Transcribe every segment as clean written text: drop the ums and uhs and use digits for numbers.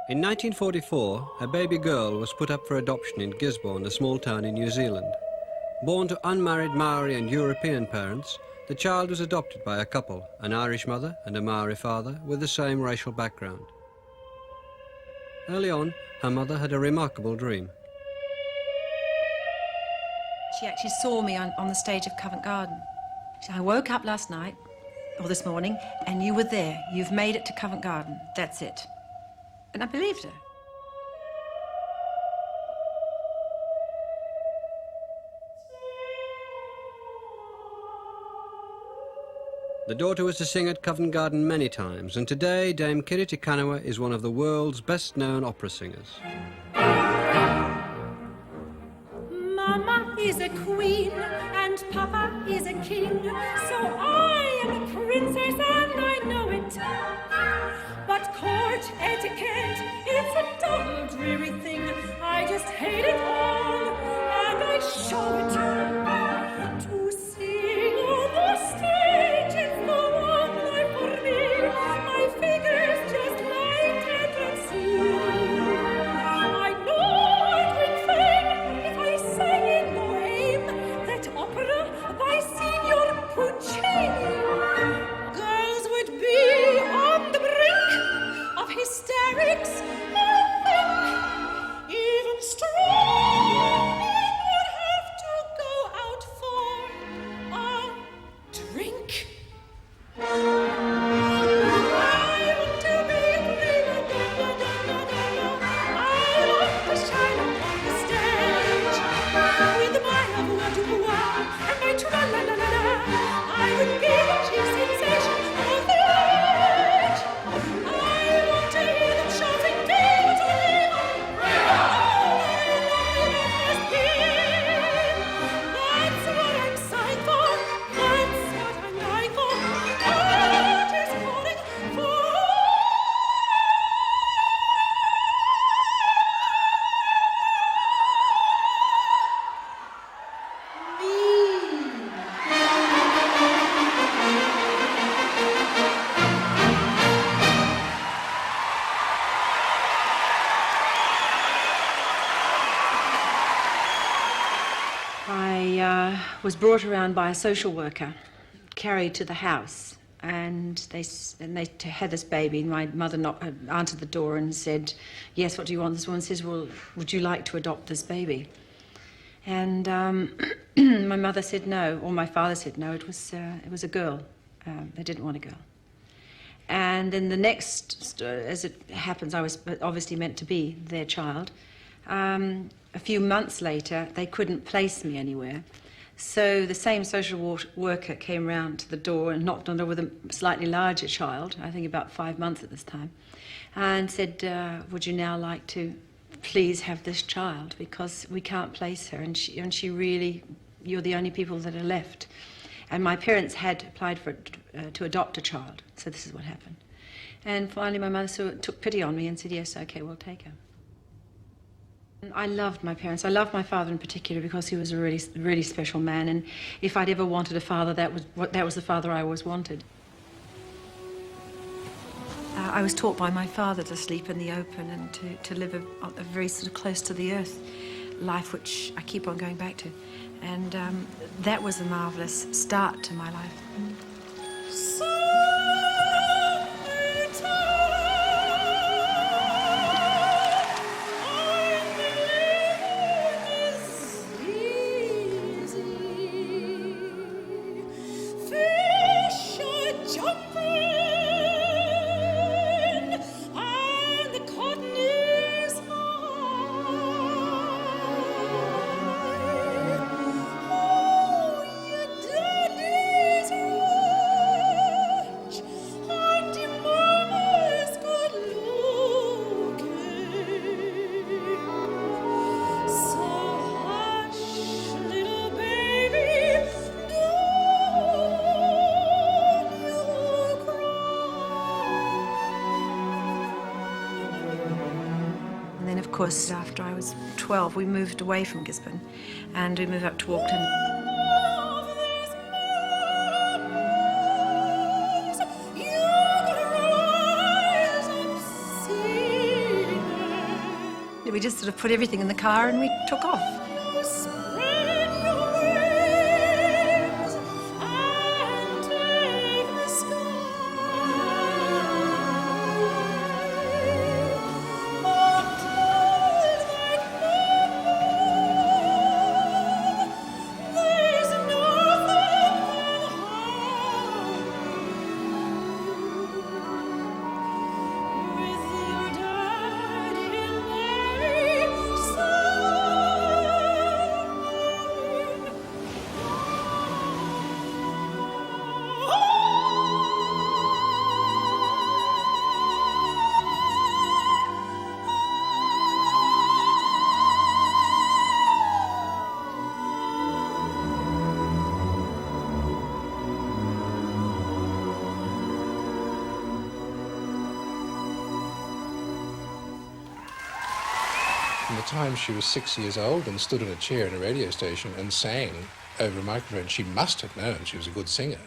In 1944, a baby girl was put up for adoption in Gisborne, a small town in New Zealand. Born to unmarried Maori and European parents, the child was adopted by a couple, an Irish mother and a Maori father with the same racial background. Early on, her mother had a remarkable dream. She actually saw me on the stage of Covent Garden. She said, I woke up last night, or this morning, and you were there. You've made it to Covent Garden. That's it. And I believed her. The daughter was to sing at Covent Garden many times, and today Dame Kiri Te Kanawa is one of the world's best-known opera singers. Mama is a queen and Papa is a king, so I am a princess and I know it. But court etiquette, it's a dull, dreary thing. I just hate it all and I show it. To sing on the stage, it's the one life for me. My figure's just light and see. I know I'd win fame if I sang in Bohème, that opera by Signor Puccini. Girls would be on the brink of hysterics, I think. Even strong would have to go out for a drink. I want to be a prima donna. I want to shine upon the stage with my avoir-tout-voir and my tra-la-la-la-la. I would be the chief sensation of the age. I want to hear them shouting, "Viva Torino! Viva! Must be." That's what I'm signed for. That's what I'm dying for. Art is calling for. I was brought around by a social worker, carried to the house, and they had this baby. And my mother answered the door and said, "Yes, what do you want?" This woman says, "Well, would you like to adopt this baby?" And my mother said no, or my father said no. It was a girl. They didn't want a girl. And then the next, as it happens, I was obviously meant to be their child. A few months later, they couldn't place me anywhere. So the same social worker came round to the door and knocked on the door with a slightly larger child, I think about 5 months at this time, and said, would you now like to please have this child, because we can't place her, and she really, you're the only people that are left. And my parents had applied for to adopt a child, so this is what happened. And finally my mother took pity on me and said, yes, okay, we'll take her. I loved my parents. I loved my father in particular because he was a really, really special man, and if I'd ever wanted a father, that was the father I always wanted. I was taught by my father to sleep in the open and to live a very sort of close to the earth life, which I keep on going back to. And that was a marvellous start to my life. Of course, after I was 12, we moved away from Gisborne and we moved up to Walkton. we just sort of put everything in the car and we took off. From the time she was 6 years old and stood in a chair in a radio station and sang over a microphone, she must have known she was a good singer.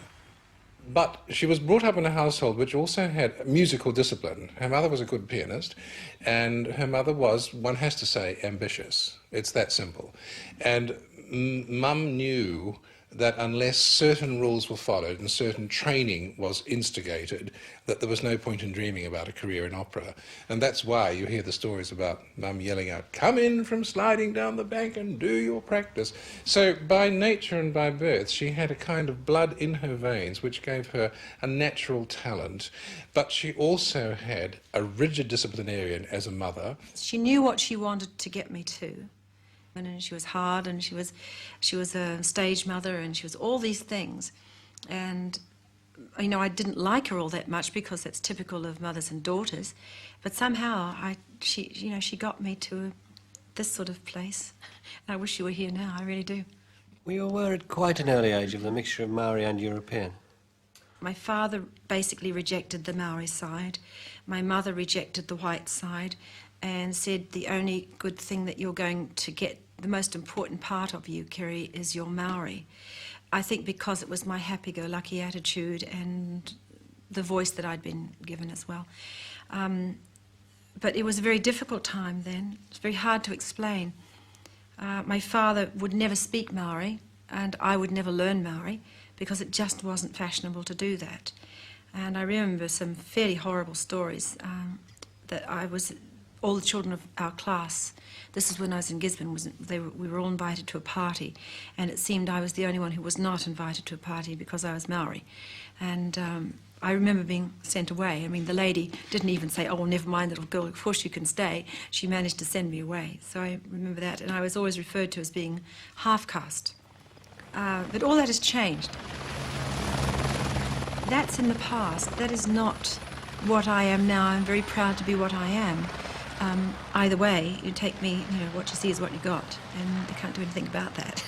But she was brought up in a household which also had musical discipline. Her mother was a good pianist, and her mother was, one has to say, ambitious. It's that simple. And Mum knew that unless certain rules were followed and certain training was instigated, that there was no point in dreaming about a career in opera. And that's why you hear the stories about Mum yelling out, "Come in from sliding down the bank and do your practice." So by nature and by birth, she had a kind of blood in her veins which gave her a natural talent, but she also had a rigid disciplinarian as a mother. She knew what she wanted to get me to. And she was hard, and she was a stage mother, and she was all these things. And, you know, I didn't like her all that much because that's typical of mothers and daughters. But somehow she got me to this sort of place. And I wish she were here now, I really do. We were at quite an early age of the mixture of Maori and European. My father basically rejected the Maori side. My mother rejected the white side and said the only good thing that you're going to get, the most important part of you, Kiri, is your Maori. I think because it was my happy-go-lucky attitude and the voice that I'd been given as well. But it was a very difficult time then. It was very hard to explain. My father would never speak Maori, and I would never learn Maori because it just wasn't fashionable to do that. And I remember some fairly horrible stories that all the children of our class, this is when I was in Gisborne, we were all invited to a party, and it seemed I was the only one who was not invited to a party because I was Maori. And I remember being sent away. I mean, the lady didn't even say, "Oh, never mind, little girl, of course you can stay." She managed to send me away. So I remember that, and I was always referred to as being half-caste. But all that has changed. That's in the past. That is not what I am now. I'm very proud to be what I am. Either way, you take me, you know, what you see is what you got, and you can't do anything about that.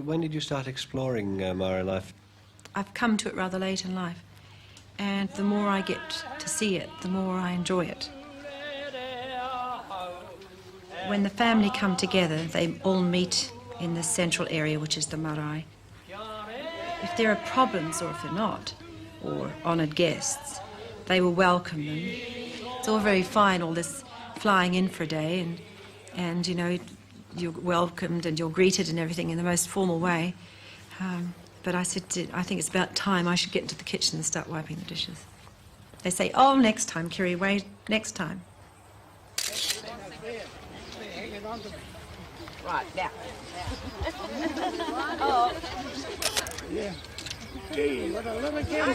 When did you start exploring Maori life? I've come to it rather late in life, and the more I get to see it, the more I enjoy it. When the family come together, they all meet in the central area, which is the marae. If there are problems, or if they're not, or honoured guests, they will welcome them. It's all very fine, all this flying in for a day, and you know, you're welcomed and you're greeted and everything in the most formal way. But I said, I think it's about time I should get into the kitchen and start wiping the dishes. They say, "Oh, next time, Kiri, wait, next time." Right, now. Oh. Yeah. Gee, what a little camera.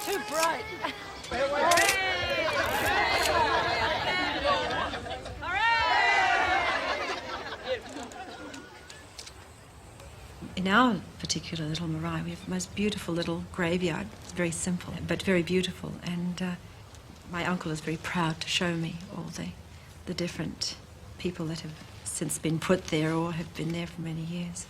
Too bright. In our particular little marae, we have the most beautiful little graveyard. It's very simple, but very beautiful. And my uncle is very proud to show me all the different people that have since been put there or have been there for many years.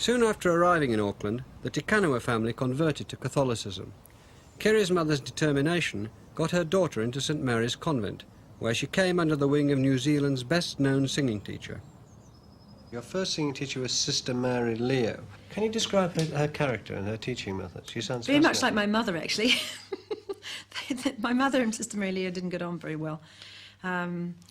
Soon after arriving in Auckland, the Te Kanawa family converted to Catholicism. Kiri's mother's determination got her daughter into St Mary's Convent, where she came under the wing of New Zealand's best-known singing teacher. Your first singing teacher was Sister Mary Leo. Can you describe her character and her teaching method? She sounds very much like fascinating. my mother, actually. My mother and Sister Mary Leo didn't get on very well.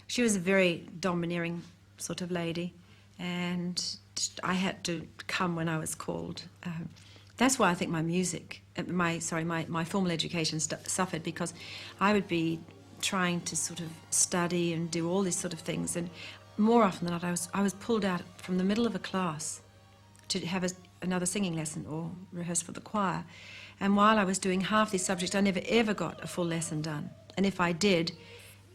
She was a very domineering sort of lady, and I had to come when I was called. That's why I think my music, my formal education suffered, because I would be trying to sort of study and do all these sort of things, and more often than not I was pulled out from the middle of a class to have another singing lesson or rehearse for the choir. And while I was doing half these subjects, I never ever got a full lesson done. And if I did,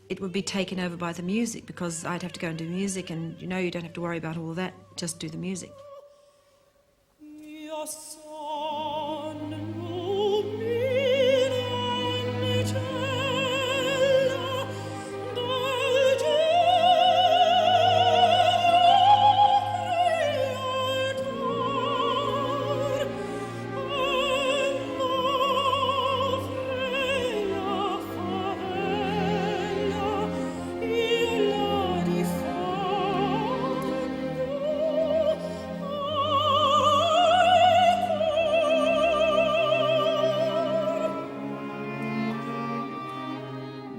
it would be taken over by the music, because I'd have to go and do music, and you don't have to worry about all that, just do the music.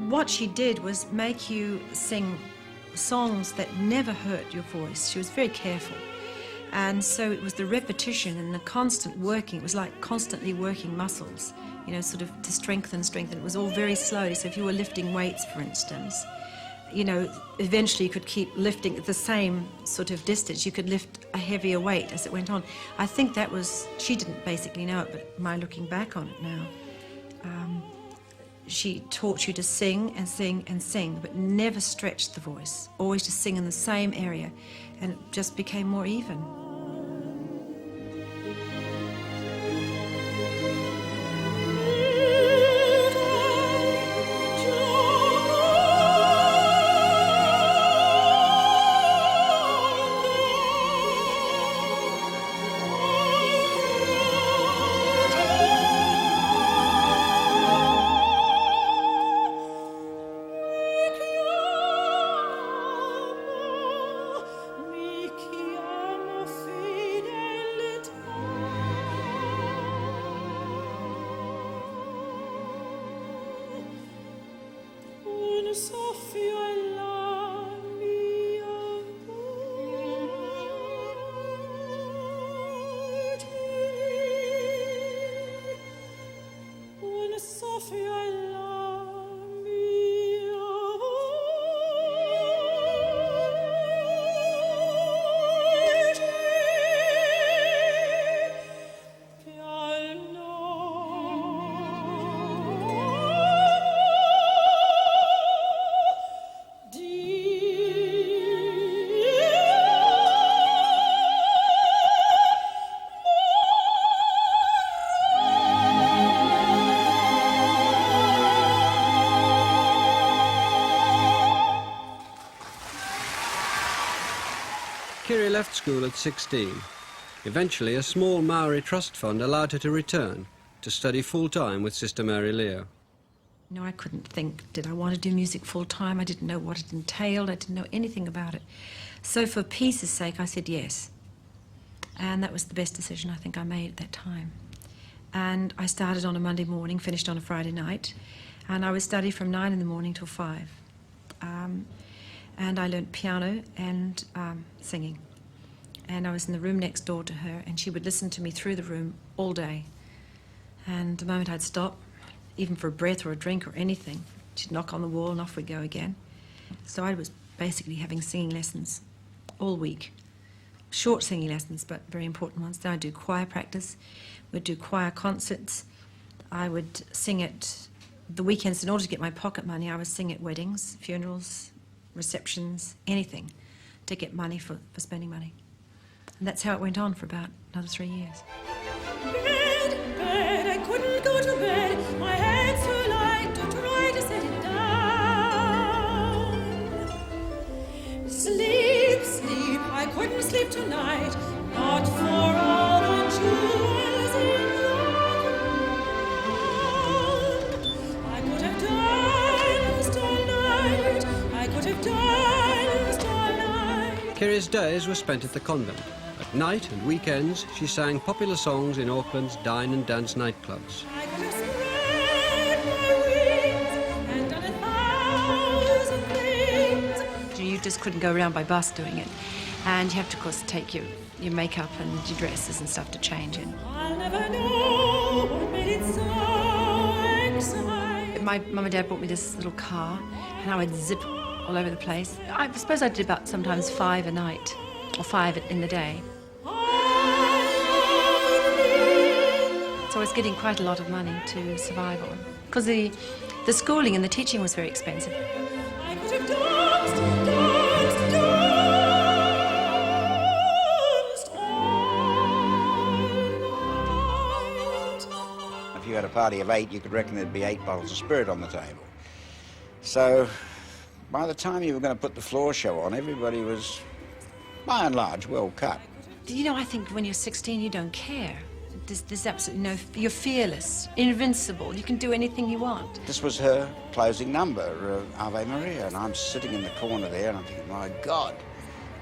What she did was make you sing songs that never hurt your voice. She was very careful. And so it was the repetition and the constant working. It was like constantly working muscles, sort of to strengthen. It was all very slowly. So if you were lifting weights, for instance, eventually you could keep lifting at the same sort of distance. You could lift a heavier weight as it went on. I think that was, she didn't basically know it, but my looking back on it now, she taught you to sing and sing and sing, but never stretched the voice, always to sing in the same area, and it just became more even. Kiri left school at 16. Eventually, a small Maori trust fund allowed her to return to study full-time with Sister Mary Leo. I couldn't think, did I want to do music full-time? I didn't know what it entailed. I didn't know anything about it. So for peace's sake, I said yes. And that was the best decision I think I made at that time. And I started on a Monday morning, finished on a Friday night, and I would study from 9 in the morning till 5. And I learnt piano and singing. And I was in the room next door to her, and she would listen to me through the room all day. And the moment I'd stop, even for a breath or a drink or anything, she'd knock on the wall and off we'd go again. So I was basically having singing lessons all week. Short singing lessons, but very important ones. Then I'd do choir practice. We'd do choir concerts. I would sing at the weekends. In order to get my pocket money, I would sing at weddings, funerals, receptions, anything to get money for spending money. And that's how it went on for about another 3 years. Bed, I couldn't go to bed. My head's too light to try to set it down. Sleep, sleep, I couldn't sleep tonight, not for Kiri's days were spent at the convent. At night and weekends, she sang popular songs in Auckland's dine and dance nightclubs. I could have spread my wings and done 1,000 things. You just couldn't go around by bus doing it. And you have to, of course, take your makeup and your dresses and stuff to change in. I'll never know what made it so exciting. My mum and dad bought me this little car, and I would zip all over the place. I suppose I did about sometimes 5 a night, or 5 in the day. So I was getting quite a lot of money to survive on. Because the schooling and the teaching was very expensive. I could have danced all. If you had a party of 8, you could reckon there'd be 8 bottles of spirit on the table. So by the time you were going to put the floor show on, everybody was, by and large, well cut. You know, I think when you're 16, you don't care. There's absolutely no... You're fearless, invincible. You can do anything you want. This was her closing number, Ave Maria, and I'm sitting in the corner there and I'm thinking, my God,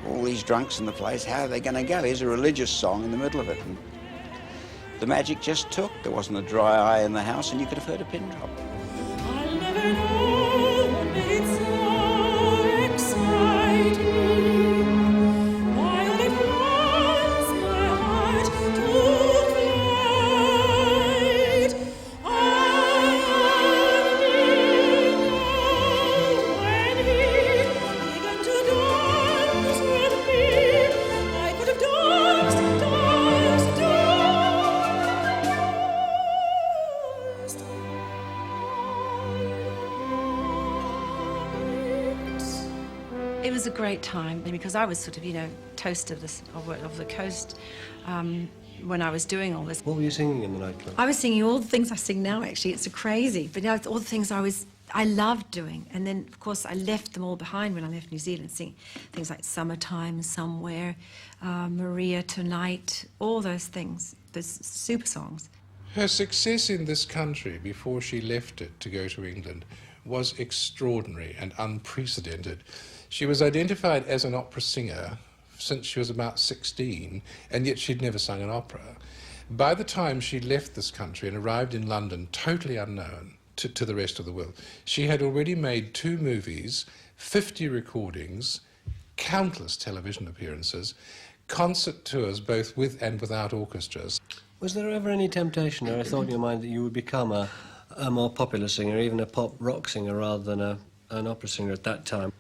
all these drunks in the place, how are they going to go? Here's a religious song in the middle of it. And the magic just took. There wasn't a dry eye in the house and you could have heard a pin drop. I'll never know what made it so exciting. Why all at once my heart took flight. I when he began to dance with me, I could have danced. It was a great time because I was sort of, you know, toast of the coast when I was doing all this. What were you singing in the nightclub? I was singing all the things I sing now, actually. It's crazy. But now it's all the things I loved doing. And then, of course, I left them all behind when I left New Zealand, singing things like Summertime, Somewhere, Maria Tonight, all those things, those super songs. Her success in this country before she left it to go to England was extraordinary and unprecedented. She was identified as an opera singer since she was about 16, and yet she'd never sung an opera. By the time she left this country and arrived in London, totally unknown to the rest of the world, she had already made 2 movies, 50 recordings, countless television appearances, concert tours both with and without orchestras. Was there ever any temptation or a thought in your mind that you would become a more popular singer, even a pop rock singer, rather than an opera singer at that time?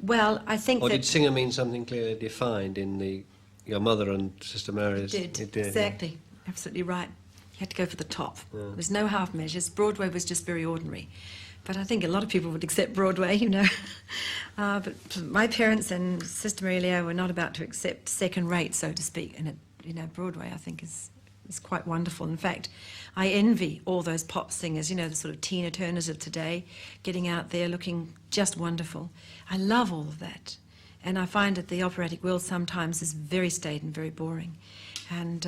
Well, I think Or that... did singer mean something clearly defined in your mother and Sister Mary's? It did, Yeah. exactly. Absolutely right. You had to go for the top. Yeah. There was no half measures. Broadway was just very ordinary. But I think a lot of people would accept Broadway, you know. But my parents and Sister Mary Leo were not about to accept second rate, so to speak. And, you know, Broadway, I think, is quite wonderful. In fact, I envy all those pop singers, you know, the sort of Tina Turners of today, getting out there looking just wonderful. I love all of that. And I find that the operatic world sometimes is very staid and very boring. And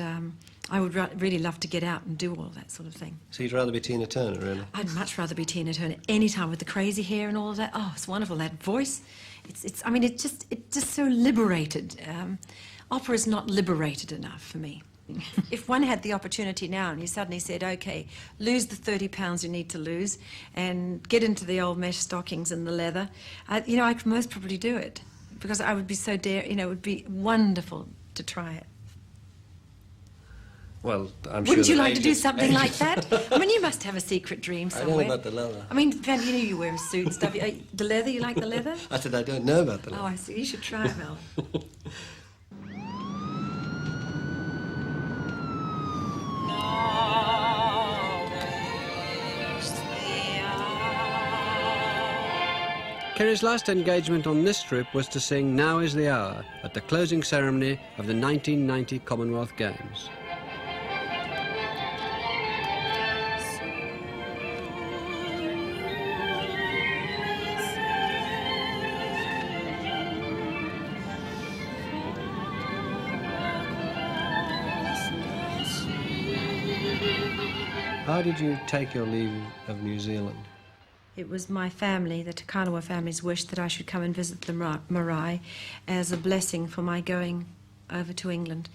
I would really love to get out and do all that sort of thing. So you'd rather be Tina Turner, really? I'd much rather be Tina Turner any time with the crazy hair and all of that. Oh, it's wonderful, that voice. I mean, it's just so liberated. Opera is not liberated enough for me. If one had the opportunity now and you suddenly said, OK, lose the 30 pounds you need to lose and get into the old mesh stockings and the leather, you know, I could most probably do it because I would be so you know, it would be wonderful to try it. Well, I'm sure... Wouldn't you like to do something like that? I mean, you must have a secret dream somewhere. I don't know about the leather. I mean, you know, you wear a suit and stuff. The leather, you like the leather? I said I don't know about the leather. Oh, I see. You should try it, Mel. Kiri's last engagement on this trip was to sing Now Is the Hour at the closing ceremony of the 1990 Commonwealth Games. How did you take your leave of New Zealand? It was my family, the Te Kanawa family's wish that I should come and visit the marae as a blessing for my going over to England.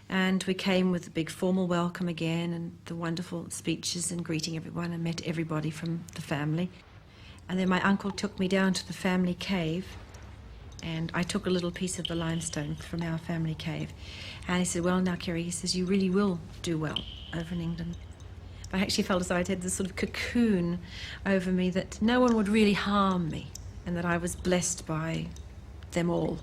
And we came with a big formal welcome again and the wonderful speeches and greeting everyone, and met everybody from the family. And then my uncle took me down to the family cave, and I took a little piece of the limestone from our family cave. And he said, well, now, Kiri, he says, you really will do well over in England. I actually felt as though I'd had this sort of cocoon over me, that no one would really harm me, and that I was blessed by them all.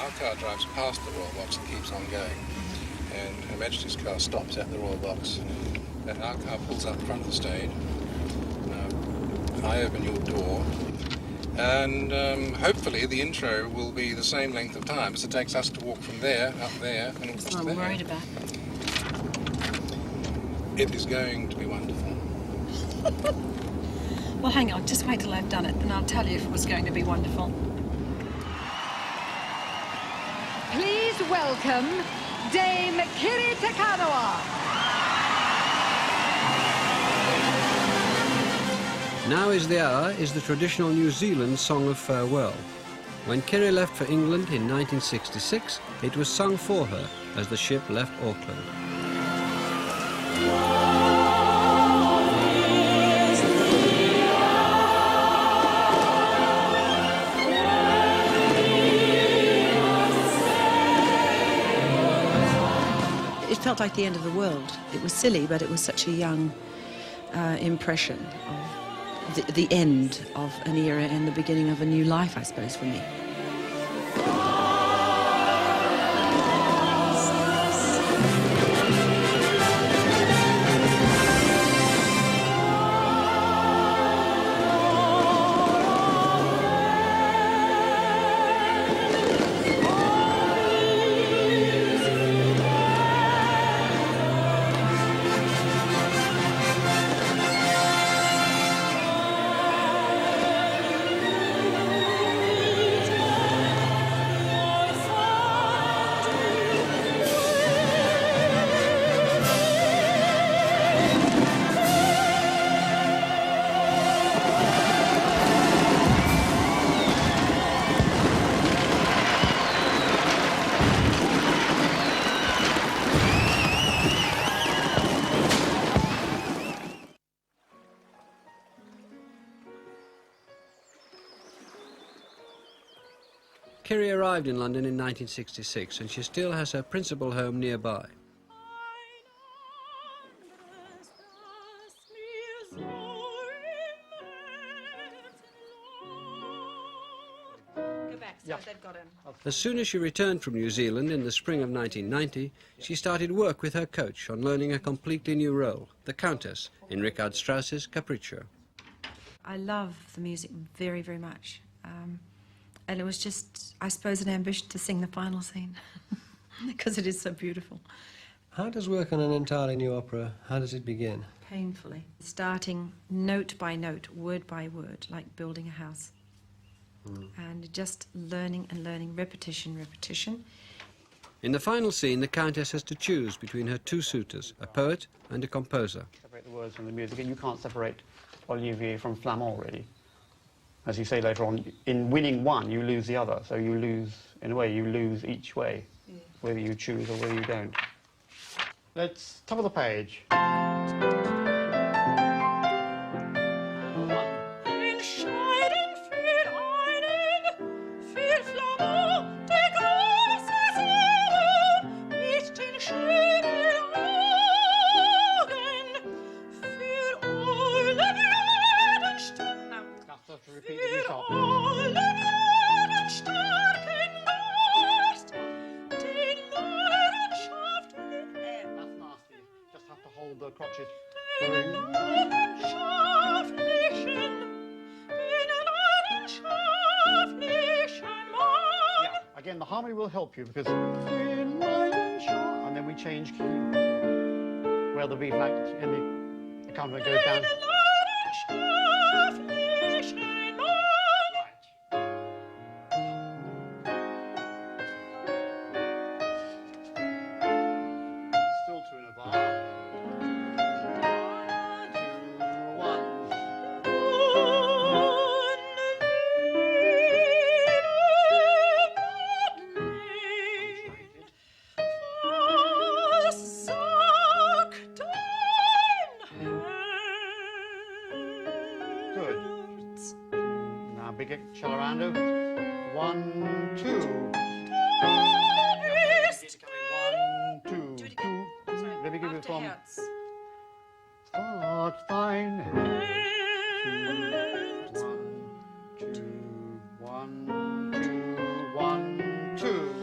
Our car drives past the Royal Box and keeps on going, and Her Majesty's car stops at the Royal Box, and our car pulls up in front of the stage. I open your door, and hopefully the intro will be the same length of time as it takes us to walk from there, up there, and across there. That's what I'm worried about. It is going to be wonderful. Well, hang on, just wait till I've done it, and I'll tell you if it was going to be wonderful. Please welcome Dame Kiri Te Kanawa. Now is the hour is the traditional New Zealand song of farewell. When Kiri left for England in 1966, it was sung for her as the ship left Auckland. It felt like the end of the world. It was silly, but it was such a young impression of the end of an era and the beginning of a new life, I suppose, for me. Kiri arrived in London in 1966, and she still has her principal home nearby. As soon as she returned from New Zealand in the spring of 1990, she started work with her coach on learning a completely new role, the Countess, in Richard Strauss's Capriccio. I love the music very, very much. And it was just, I suppose, an ambition to sing the final scene, because it is so beautiful. How does work on an entirely new opera, how does it begin? Painfully. Starting note by note, word by word, like building a house. And just learning and learning, repetition, repetition. In the final scene, the Countess has to choose between her two suitors, a poet and a composer. Separate the words from the music, and you can't separate Olivier from Flamand, really. As you say later on, in winning one, you lose the other. So you lose, in a way, you lose each way, whether you choose or whether you don't. Let's top of the page. Again, the harmony will help you because and then we change key where the B flat and the accompaniment goes down. Still two in a bar. Big Celorando. 1, 2. 1, 2, 2. Let me give you from. Start thine head. 2, 1, 2, 1, 2, 1, 2.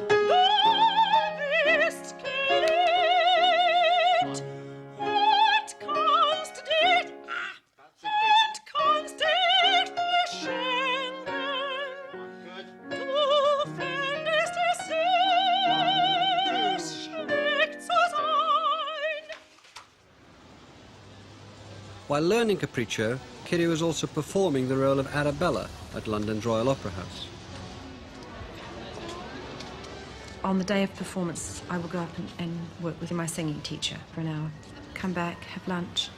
While learning Capriccio, Kiri was also performing the role of Arabella at London's Royal Opera House. On the day of performance, I will go up and work with my singing teacher for an hour. Come back, have lunch,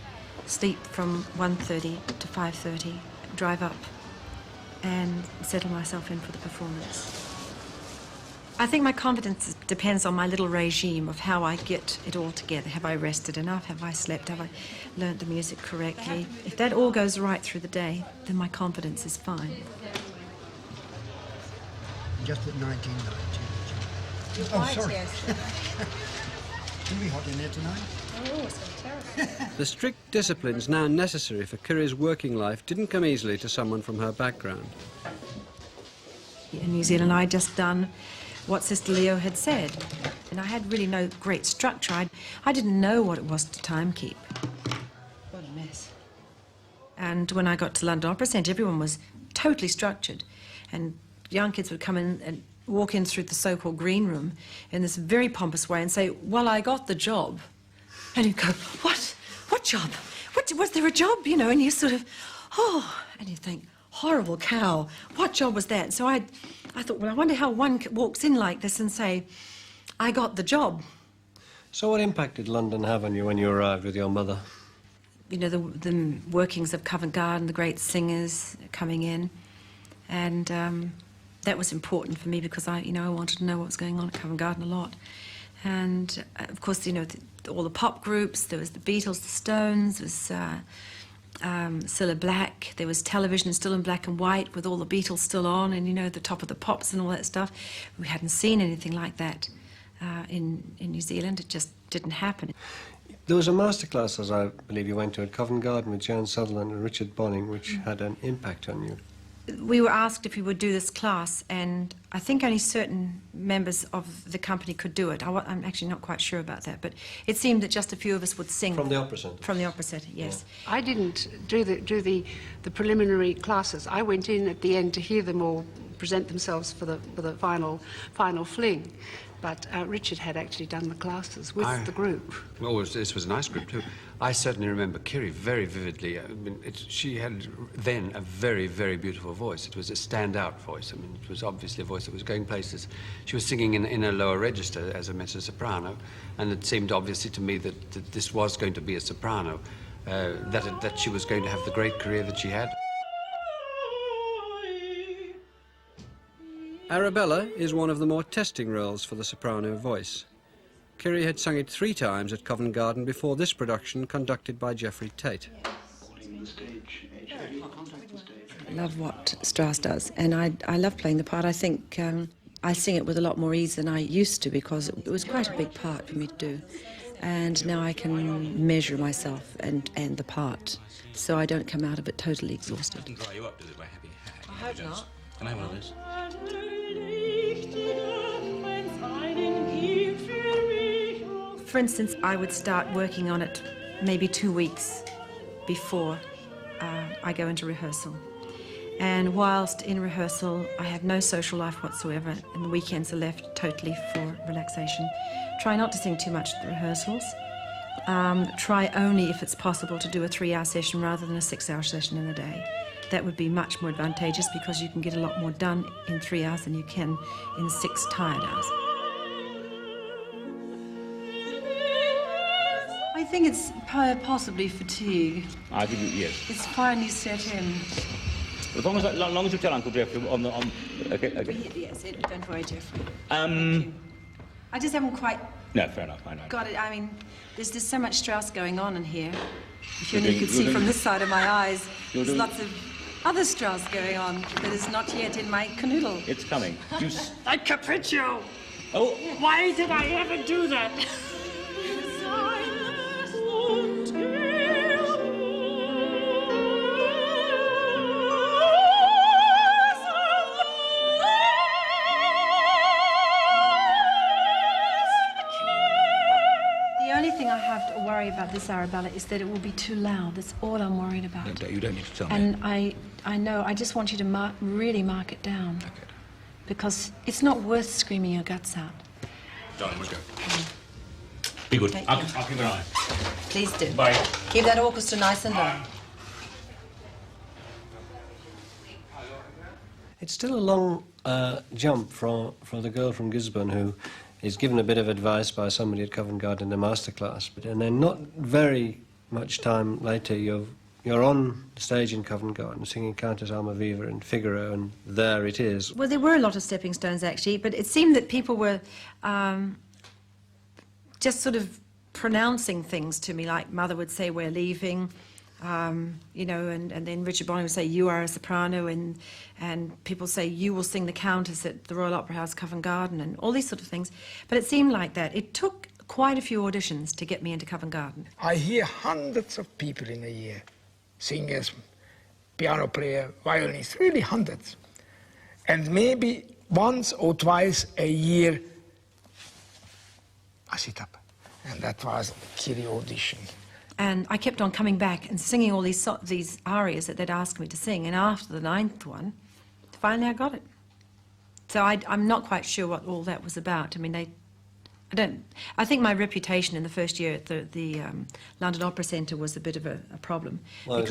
sleep from 1:30 to 5:30, drive up and settle myself in for the performance. I think my confidence depends on my little regime of how I get it all together. Have I rested enough? Have I slept? Have I learnt the music correctly? If that all goes right through the day, then my confidence is fine. Just at 1990. Oh, sorry. It's going to be hot in there tonight. Oh, it's terrible. The strict disciplines now necessary for Kiri's working life didn't come easily to someone from her background. In New Zealand, I'd just done what Sister Leo had said, and I had really no great structure. I didn't know what it was to time keep. What a mess. And when I got to London Opera Centre, everyone was totally structured, and young kids would come in and walk in through the so-called green room in this very pompous way and say, well, I got the job. And you'd go, what? What job? Was there a job? You know, and you sort of, oh, and you think, horrible cow, what job was that? So I thought, well, I wonder how one walks in like this and say, I got the job. So what impact did London have on you when you arrived with your mother? You know, the workings of Covent Garden, the great singers coming in, and that was important for me because I wanted to know what was going on at Covent Garden a lot. And, of course, you know, all the pop groups, there was the Beatles, the Stones, there was Cilla Black, there was television still in black and white with all the Beatles still on and, you know, the Top of the Pops and all that stuff. We hadn't seen anything like that in New Zealand. It just didn't happen. There was a masterclass, as I believe you went to, at Covent Garden with Joan Sutherland and Richard Bonynge, which had an impact on you. We were asked if we would do this class, and I think only certain members of the company could do it. I'm actually not quite sure about that, but it seemed that just a few of us would sing. From the Opera Centre? From the Opera Centre, yes. Yeah. I didn't do the preliminary classes. I went in at the end to hear them all present themselves for the final fling. But Richard had actually done the classes with the group. Well, this was a nice group too. I certainly remember Kiri very vividly. I mean, she had then a very, very beautiful voice. It was a standout voice. I mean, it was obviously a voice that was going places. She was singing in a lower register as a mezzo-soprano, and it seemed obviously to me that this was going to be a soprano. that she was going to have the great career that she had. Arabella is one of the more testing roles for the soprano voice. Kiri had sung it 3 times at Covent Garden before this production conducted by Jeffrey Tate. I love what Strauss does, and I love playing the part. I think I sing it with a lot more ease than I used to, because it was quite a big part for me to do. And now I can measure myself and the part, so I don't come out of it totally exhausted. Doesn't dry you up, does it, by having I hope not. Can I have one of those? For instance, I would start working on it maybe 2 weeks before I go into rehearsal. And whilst in rehearsal, I have no social life whatsoever, and the weekends are left totally for relaxation. Try not to sing too much at the rehearsals. Try only, if it's possible, to do a 3-hour session rather than a 6-hour session in a day. That would be much more advantageous, because you can get a lot more done in 3 hours than you can in 6 tired hours. I think it's possibly fatigue. I think yes. It's finally set in. As long as you tell Uncle Jeffrey okay. Yes, don't worry, Jeffrey. I just haven't quite. No, fair enough. I know. Got it. I mean, there's so much Strauss going on in here. If you only could see from this side of my eyes, there's lots of other Strauss going on that is not yet in my canoodle. It's coming. Like Capriccio! Oh! Why did I ever do that? Worry about this Arabella is that it will be too loud. That's all I'm worried about. You don't need to tell me. And I know. I just want you to really mark it down. Okay. Because it's not worth screaming your guts out. Darling, we'll go. Be good. I'll keep an eye. Please do. Bye. Keep that orchestra nice and low. It's still a long jump for the girl from Gisborne who is given a bit of advice by somebody at Covent Garden in a masterclass, and then not very much time later you're on stage in Covent Garden singing Countess Almaviva and Figaro, and there it is. Well, there were a lot of stepping stones actually, but it seemed that people were just sort of pronouncing things to me, like Mother would say, "We're leaving," you know, and then Richard Bonynge would say, "You are a soprano," and people say, "You will sing the Countess at the Royal Opera House, Covent Garden," and all these sort of things. But it seemed like that. It took quite a few auditions to get me into Covent Garden. I hear hundreds of people in a year, singers, piano player, violinists, really hundreds. And maybe once or twice a year, I sit up. And that was Kiri audition. And I kept on coming back and singing all these arias that they'd asked me to sing. And after the 9th one, finally I got it. So I'm not quite sure what all that was about. I mean, I think my reputation in the first year at the London Opera Centre was a bit of a problem. Why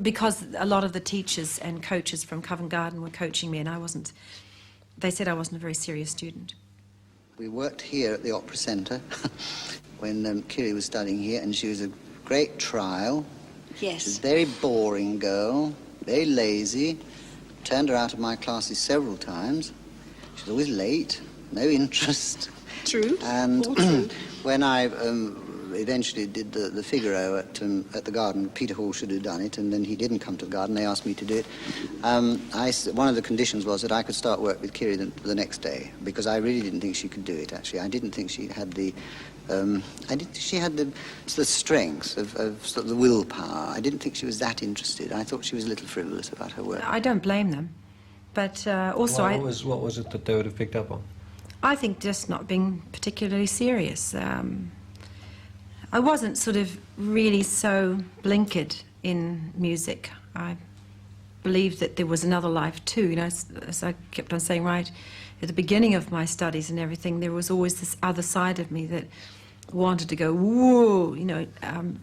because a lot of the teachers and coaches from Covent Garden were coaching me, and they said I wasn't a very serious student. We worked here at the Opera Centre when Kiri was studying here, and she was a great trial. Yes. She's a very boring girl, very lazy. Turned her out of my classes several times. She was always late, no interest. True. And all true. When I eventually did the Figaro at the Garden, Peter Hall should have done it, and then he didn't come to the Garden. They asked me to do it. One of the conditions was that I could start work with Kiri the next day, because I really didn't think she could do it. Actually, I didn't think she had the. I didn't think she had the strength of sort of the willpower. I didn't think she was that interested. I thought she was a little frivolous about her work. I don't blame them, but also what was it that they would have picked up on? I think just not being particularly serious. I wasn't sort of really so blinkered in music. I believed that there was another life too, you know, as I kept on saying right at the beginning of my studies and everything, there was always this other side of me that wanted to go, whoa, you know,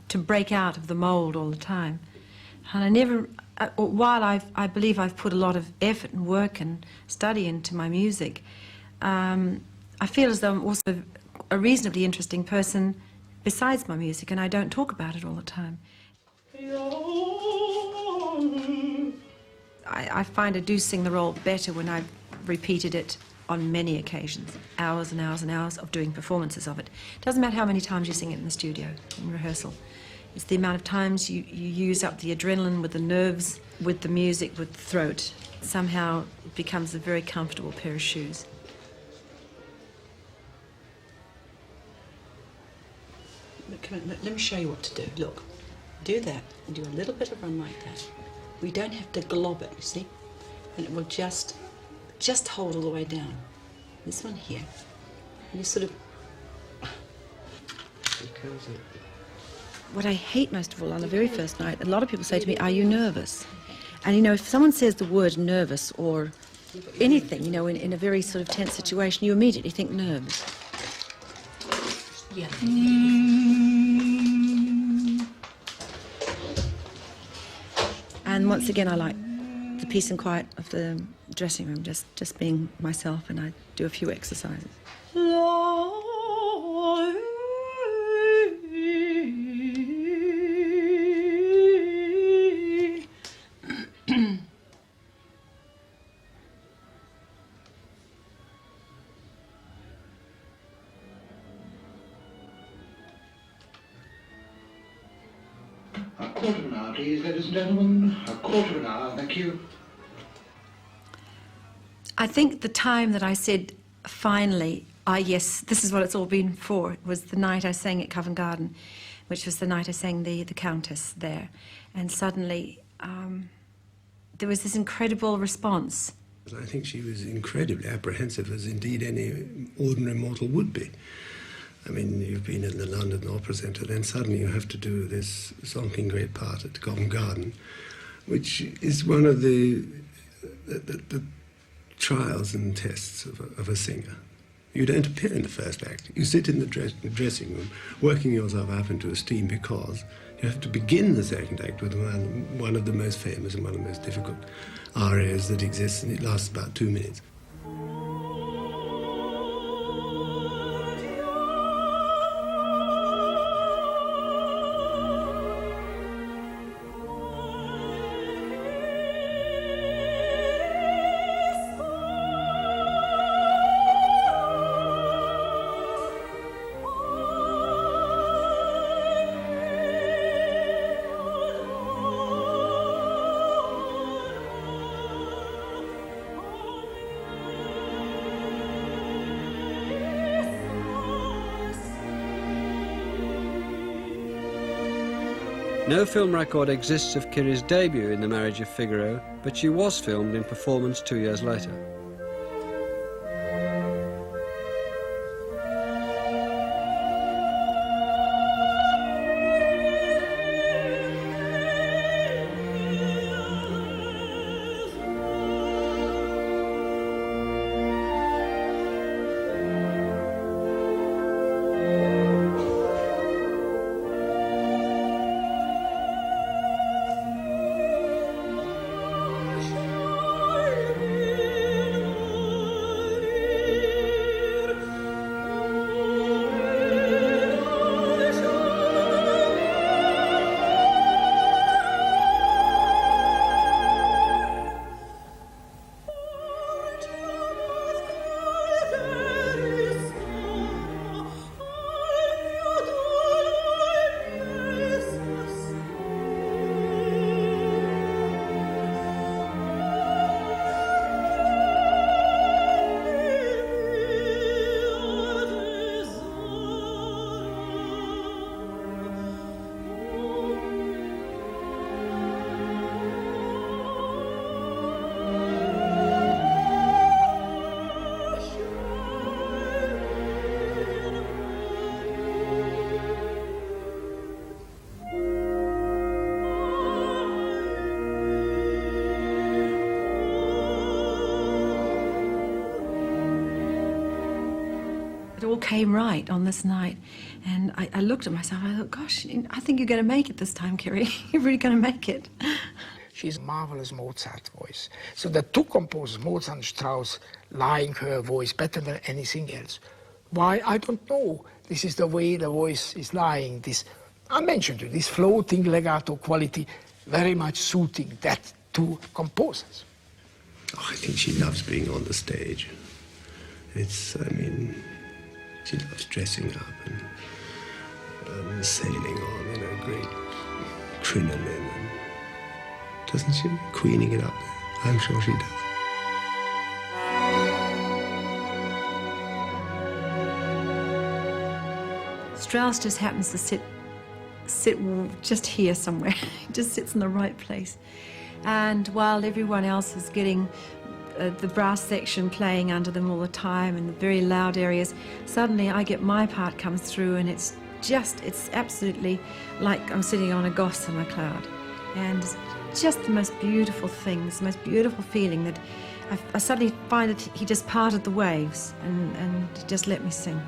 to break out of the mould all the time. And I never, while I believe I've put a lot of effort and work and study into my music, I feel as though I'm also a reasonably interesting person besides my music, and I don't talk about it all the time. I find I do sing the role better when I've repeated it on many occasions, hours and hours and hours of doing performances of it. Doesn't matter how many times you sing it in the studio, in rehearsal. It's the amount of times you use up the adrenaline with the nerves, with the music, with the throat. Somehow it becomes a very comfortable pair of shoes. Look, come on, let me show you what to do. Look, do that and do a little bit of run like that. We don't have to glob it, you see? And it will just hold all the way down. This one here. And you sort of... What I hate most of all on the very first night, a lot of people say to me, are you nervous? And you know, if someone says the word nervous or anything, you know, in a very sort of tense situation, you immediately think nerves. Yeah. And once again, I like the peace and quiet of the dressing room, just being myself, and I do a few exercises. A quarter of an hour, please, ladies and gentlemen. A quarter of an hour, thank you. I think the time that I said, finally, yes, this is what it's all been for, was the night I sang at Covent Garden, which was the night I sang the Countess there. And suddenly, there was this incredible response. I think she was incredibly apprehensive, as indeed any ordinary mortal would be. I mean, you've been in the London Opera Centre, then suddenly you have to do this sonking great part at Covent Garden, which is one of the trials and tests of a singer. You don't appear in the first act. You sit in the dressing room, working yourself up into a steam, because you have to begin the second act with one of the most famous and one of the most difficult arias that exists, and it lasts about 2 minutes. No film record exists of Kiri's debut in The Marriage of Figaro, but she was filmed in performance 2 years later. It all came right on this night, and I looked at myself, I thought, gosh, I think you're going to make it this time, Kiri. You're really going to make it. She's a marvelous Mozart voice. So the two composers, Mozart and Strauss, like her voice better than anything else. Why? I don't know. This is the way the voice is lying, this I mentioned you, this floating legato quality, very much suiting that to composers. Oh, I think she loves being on the stage. It's, I mean, she loves dressing up and sailing on in a great crinoline. And doesn't she? Queening it up. I'm sure she does. Strauss just happens to sit just here somewhere. He just sits in the right place. And while everyone else is getting the brass section playing under them all the time in the very loud areas, suddenly I get my part comes through, and it's absolutely like I'm sitting on a gossamer cloud. And it's just the most beautiful things, the most beautiful feeling that I suddenly find that he just parted the waves and just let me sing.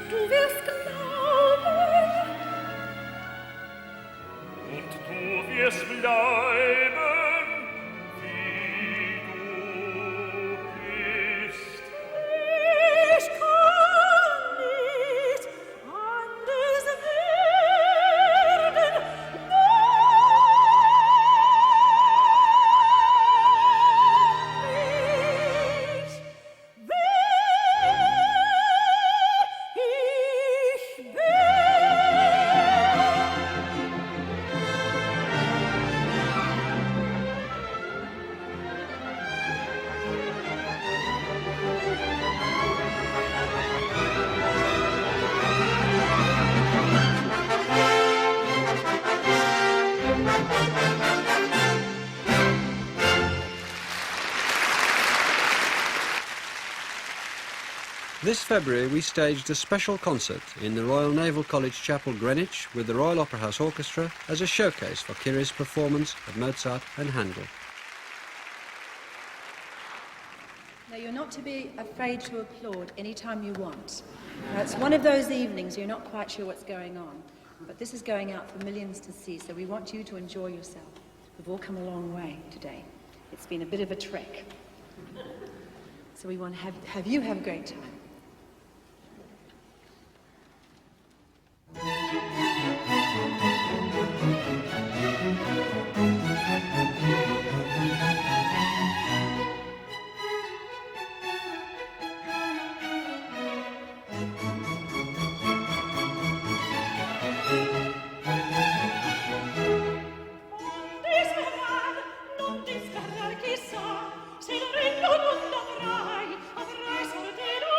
du wirst glauben. Und du wirst bleiben, wie du bist. Ich kann nicht anders werden, This February we staged a special concert in the Royal Naval College Chapel, Greenwich, with the Royal Opera House Orchestra as a showcase for Kiri's performance of Mozart and Handel. Now, you're not to be afraid to applaud any time you want. Now, it's one of those evenings you're not quite sure what's going on, but this is going out for millions to see, so we want you to enjoy yourself. We've all come a long way today. It's been a bit of a trek. So we want to have you have a great time. non discarrar chissà, se lo regno non avrai sortino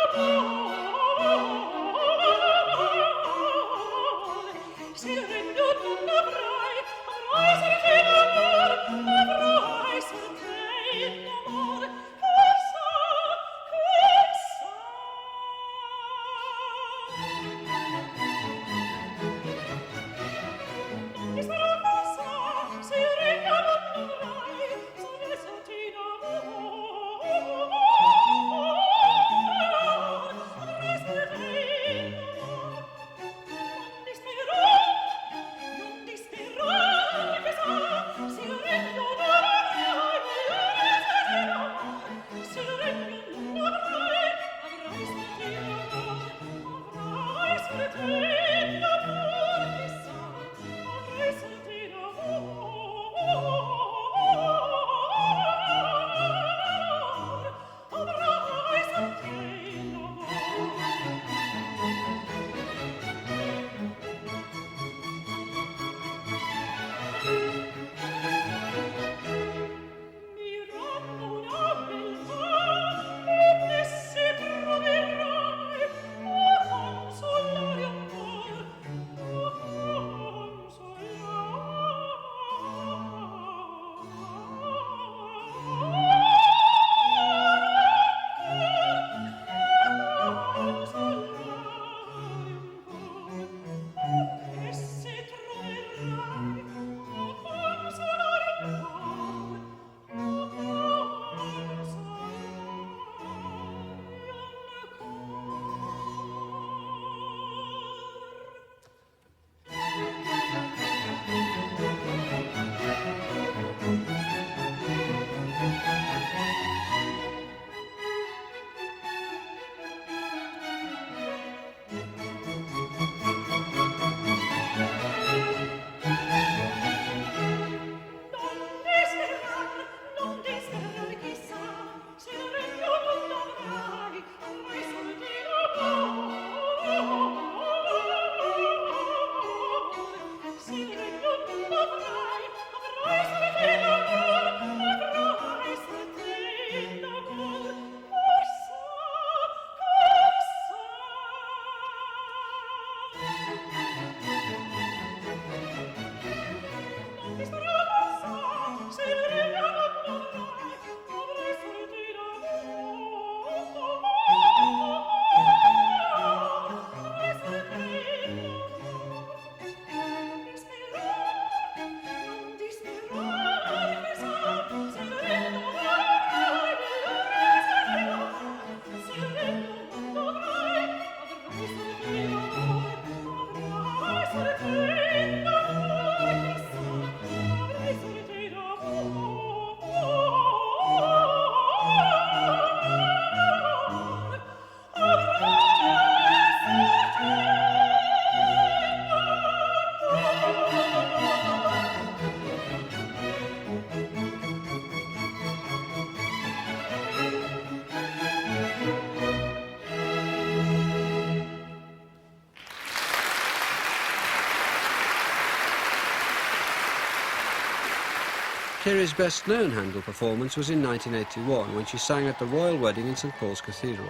Kiri's best-known Handel performance was in 1981 when she sang at the royal wedding in St Paul's Cathedral.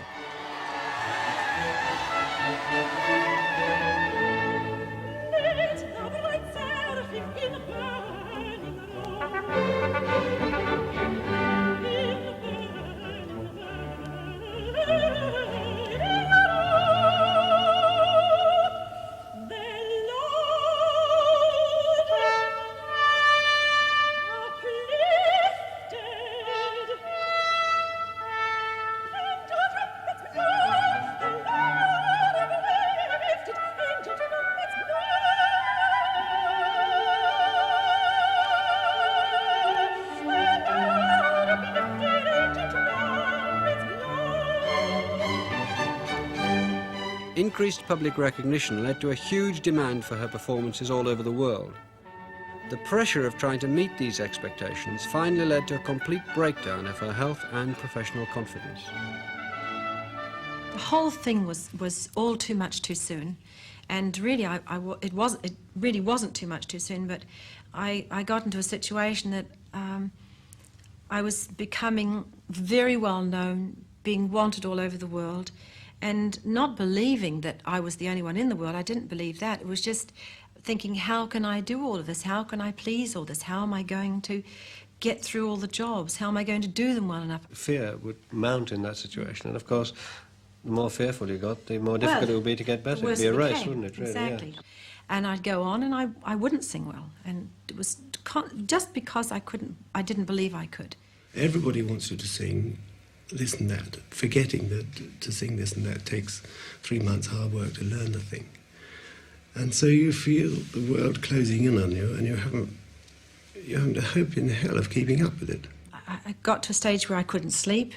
Increased public recognition led to a huge demand for her performances all over the world. The pressure of trying to meet these expectations finally led to a complete breakdown of her health and professional confidence. The whole thing was all too much too soon, and really it really wasn't too much too soon, but I got into a situation that I was becoming very well known, being wanted all over the world, and not believing that I was the only one in the world. I didn't believe that. It was just thinking, how can I do all of this? How can I please all this? How am I going to get through all the jobs? How am I going to do them well enough? Fear would mount in that situation, and of course, the more fearful you got, the more difficult it would be to get better. It would be a race, wouldn't it, really? Exactly. Yeah. And I'd go on and I wouldn't sing well. And it was just because I didn't believe I could. Everybody wants you to sing this and that, forgetting that to sing this and that takes 3 months hard work to learn the thing. And so you feel the world closing in on you, and you haven't a hope in hell of keeping up with it. I got to a stage where I couldn't sleep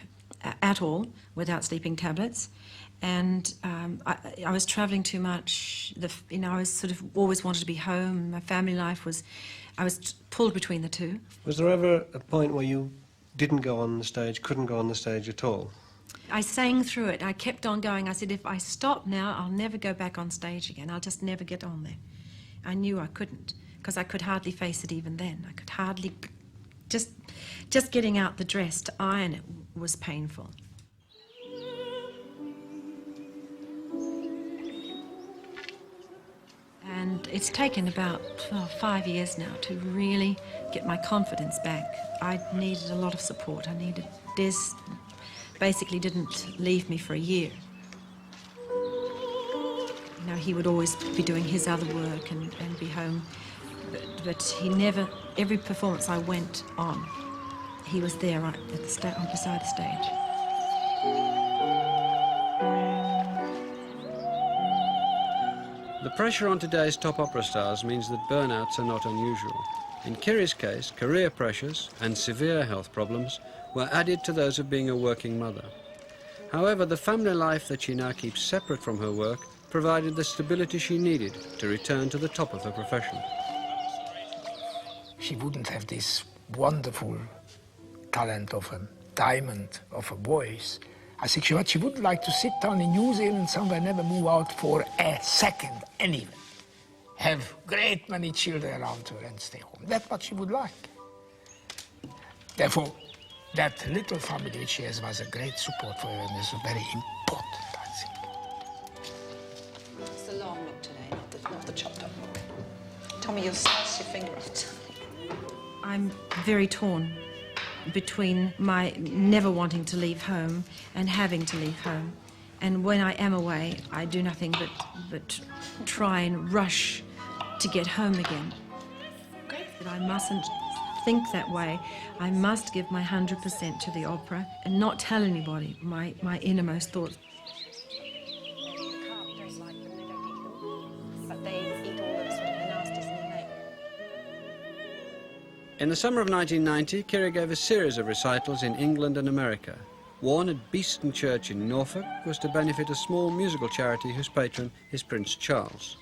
at all without sleeping tablets, and I was travelling too much. I was sort of always wanted to be home. My family life I was pulled between the two. Was there ever a point where you didn't go on the stage, couldn't go on the stage at all? I sang through it. I kept on going. I said, if I stop now, I'll never go back on stage again. I'll just never get on there. I knew I couldn't, because I could hardly face it even then. I could hardly... Just getting out the dress to iron it was painful. And it's taken about 5 years now to really get my confidence back. I needed a lot of support. Des basically didn't leave me for a year. You know, he would always be doing his other work and be home, but he never, every performance I went on, he was there right at the beside the stage. The pressure on today's top opera stars means that burnouts are not unusual. In Kiri's case, career pressures and severe health problems were added to those of being a working mother. However, the family life that she now keeps separate from her work provided the stability she needed to return to the top of her profession. She wouldn't have this wonderful talent of a diamond of a voice. I think she would like to sit down in New Zealand somewhere, never move out for a second anyway. Have great many children around her and stay home. That's what she would like. Therefore, that little family which she has was a great support for her, and is very important, I think. It's the long look today, not the chopped up look. Tommy, you'll slice your finger off. I'm very torn between my never wanting to leave home and having to leave home. And when I am away, I do nothing but try and rush to get home again. But I mustn't think that way. I must give my 100% to the opera and not tell anybody my innermost thoughts. In the summer of 1990, Kiri gave a series of recitals in England and America. One at Beeston Church in Norfolk was to benefit a small musical charity whose patron is Prince Charles.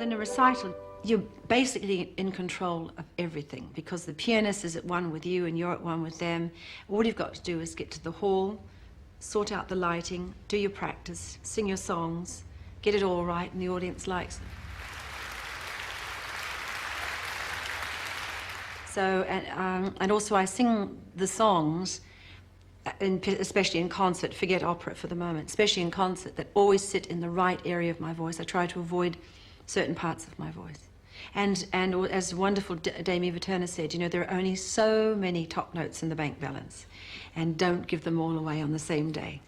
in a recital, you're basically in control of everything because the pianist is at one with you and you're at one with them. All you've got to do is get to the hall, sort out the lighting, do your practice, sing your songs, get it all right, and the audience likes it. So, and also I sing the songs, especially in concert, forget opera for the moment, especially in concert, that always sit in the right area of my voice. I try to avoid certain parts of my voice. And as wonderful Dame Eva Turner said, you know, there are only so many top notes in the bank balance, and don't give them all away on the same day.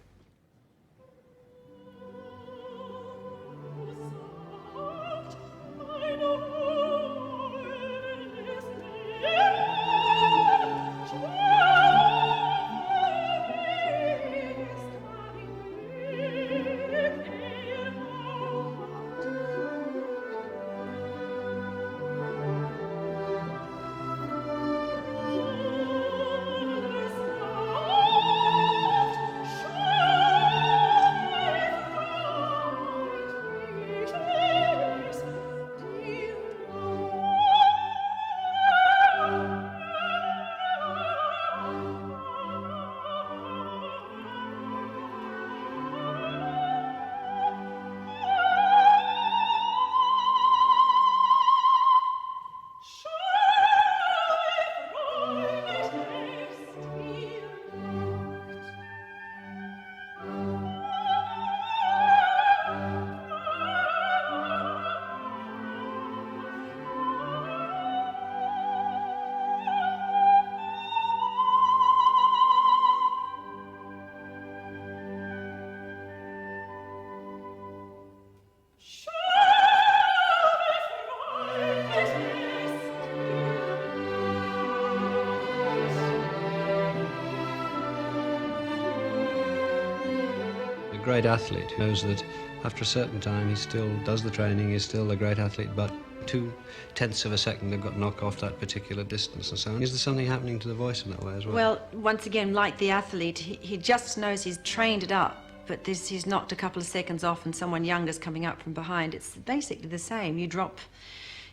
Great athlete who knows that after a certain time he still does the training, he's still a great athlete, but 0.2 of a second they've got to knock off that particular distance and so on. Is there something happening to the voice in that way as well? Well, once again, like the athlete, he just knows he's trained it up, but he's knocked a couple of seconds off and someone younger's coming up from behind. It's basically the same. You drop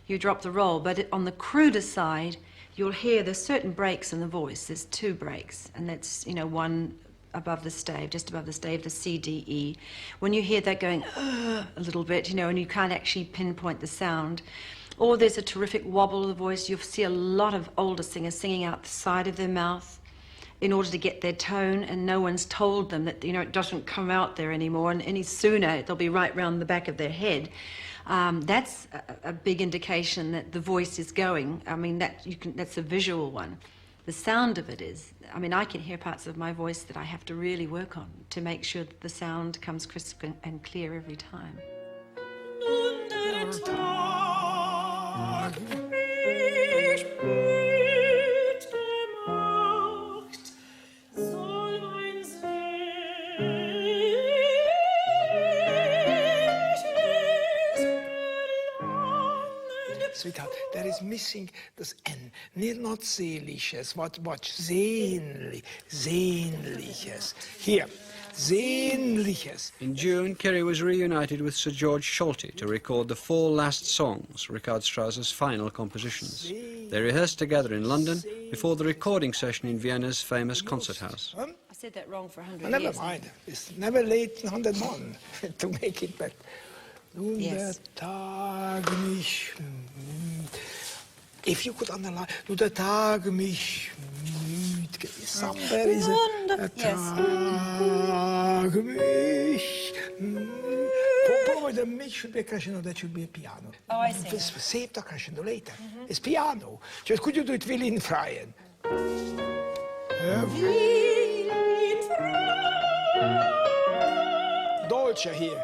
the roll, but on the cruder side, you'll hear there's certain breaks in the voice. There's 2 breaks, and that's, you know, one above the stave, just above the stave, the C, D, E. When you hear that going a little bit, you know, and you can't actually pinpoint the sound, or there's a terrific wobble of the voice. You'll see a lot of older singers singing out the side of their mouth in order to get their tone, and no one's told them that, you know, it doesn't come out there anymore, and any sooner they'll be right round the back of their head. That's a big indication that the voice is going. I mean, that's a visual one. The sound of it is, I mean, I can hear parts of my voice that I have to really work on to make sure that the sound comes crisp and clear every time. Sweetheart, there is missing this N. Not sehnliches. Watch. Sehnliches. Here. Sehnliches. In June, Kiri was reunited with Sir Georg Solti to record the 4 last songs, Richard Strauss's final compositions. They rehearsed together in London before the recording session in Vienna's famous concert house. I said that wrong for 100 Never years. mind. It's never late 101 to make it better. Yes. If you could underline, nu der Tag mich müde. Somewhere is a Tag mich. Probably the mich should be a crescendo, that should be a piano. Oh, I see. Save the crescendo later. It's piano. Just could you do it Willenfreien? Dolce here.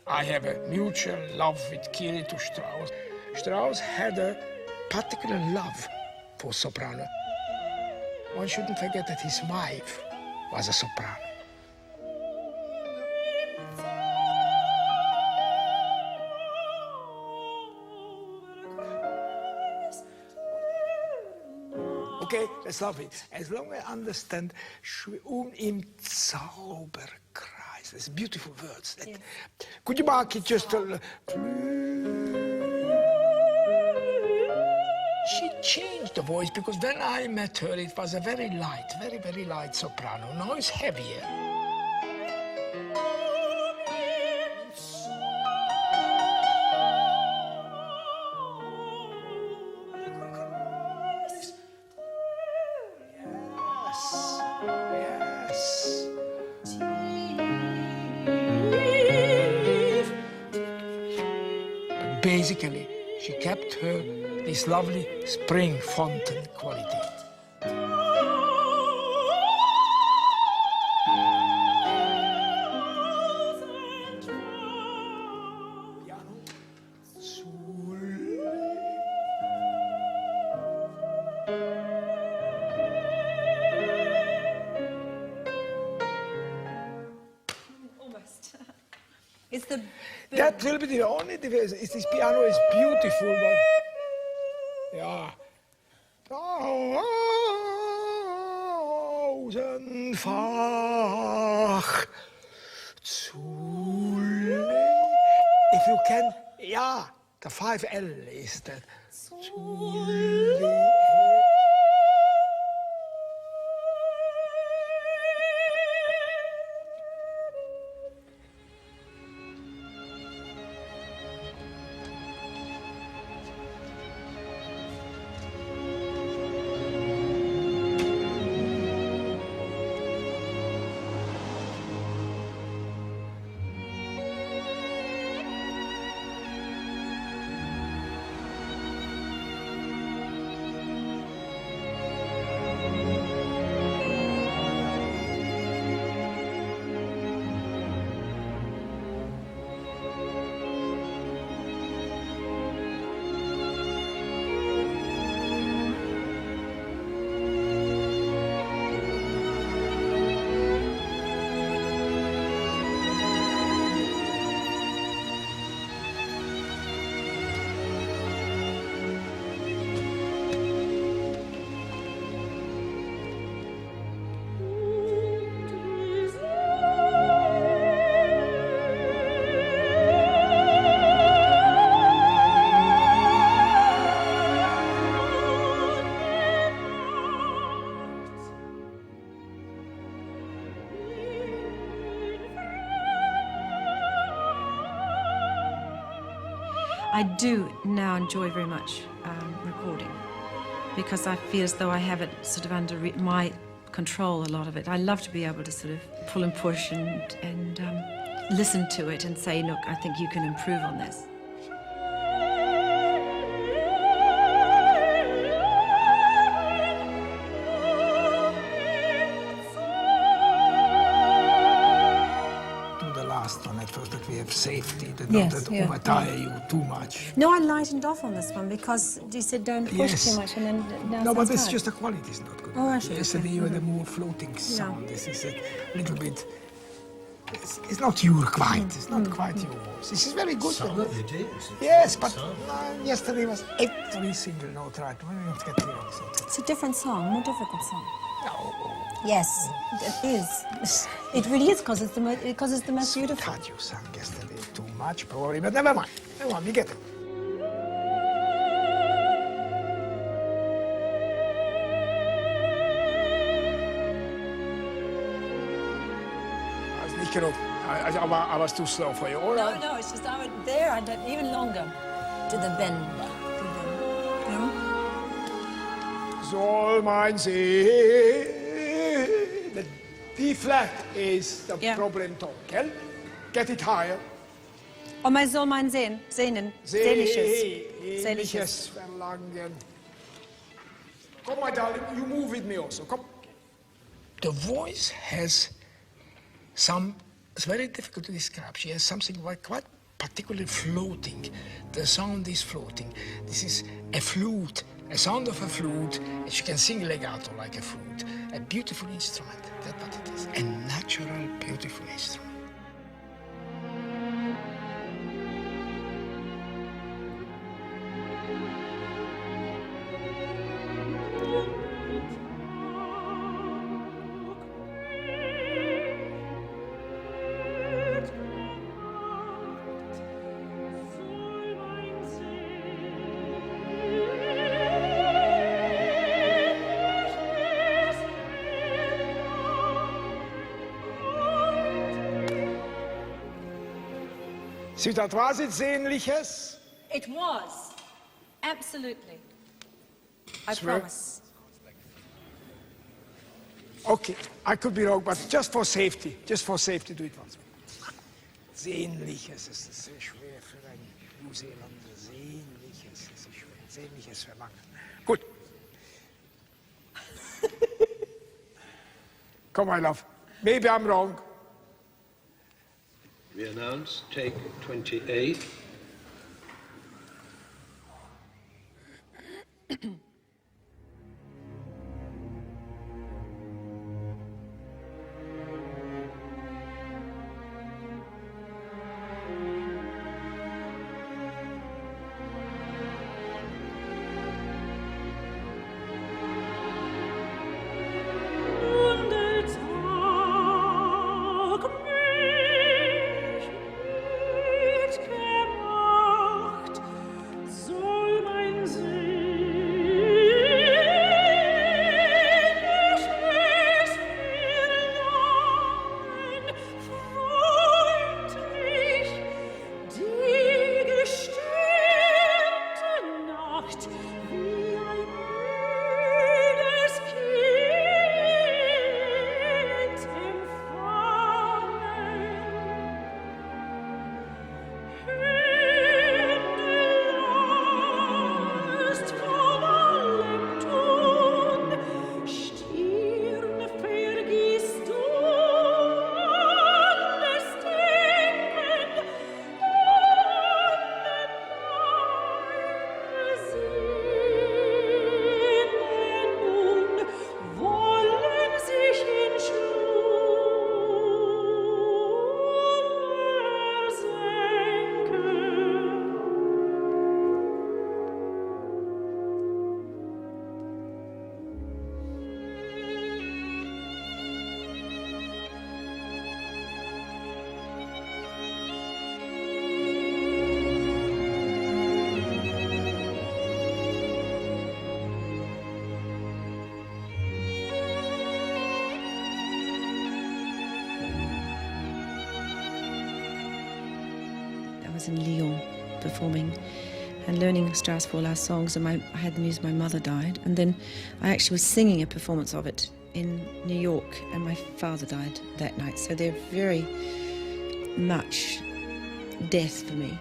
I have a mutual love with Kiri to Strauss. Strauss had a particular love for soprano. One shouldn't forget that his wife was a soprano. Okay, that's lovely. As long as I understand, im Zauberkreis. That's beautiful words. Could you mark it just a... She changed the voice because when I met her, it was a very light, very, very light soprano. Now it's heavier. Basically, she kept this lovely spring fountain quality. Almost. It's the... That will be the only difference. This piano is beautiful, but yeah. Tausendfach zu If you can, yeah, the 5L is that. I do now enjoy very much recording because I feel as though I have it sort of under my control, a lot of it. I love to be able to sort of pull and push and listen to it and say, look, I think you can improve on this. That we have safety, that not overtire you too much. No, I lightened off on this one because you said don't push too much, and then no, but it's just the quality is not good. Oh, actually, yesterday you had a more floating sound. This is a little bit. It's not your quite. It's not quite your voice. This is very good. It is. Yes, but yesterday was every single note right. It's a different song, more difficult song. No. Yes, it is. It really is because it's the most beautiful. Thought you sang yesterday too much, probably, but never mind. Never mind, we get it. I was too slow for you. All right. No, it's just I went there. I did even longer to the bend. Soll mein See. The D flat is the problem tone. Okay? Get it higher. Oh, man soll mein Sehnen. Sehnliches Verlangen. Come, my darling, you move with me also. Come. The voice has some. It's very difficult to describe. She has something quite particularly floating. The sound is floating. This is a flute, a sound of a flute, and she can sing legato like a flute. A beautiful instrument. That's what it is. A natural, beautiful instrument. So that was it Sehnliches? It was. Absolutely. I Swear? promise. Okay, I could be wrong, but just for safety do it once. Sehnliches ist es sehr schwer für ein New Zealander. Sehnliches ist es schwer. Sehnliches Verlangen. Gut. Come, my love. Maybe I'm wrong. We announce take 28. In Lyon performing and learning Strauss for last songs, and I had the news my mother died, and then I actually was singing a performance of it in New York, and my father died that night, so they're very much death for me.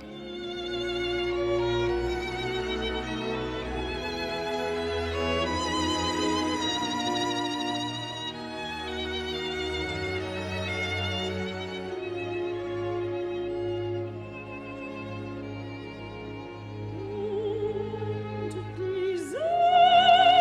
Bye.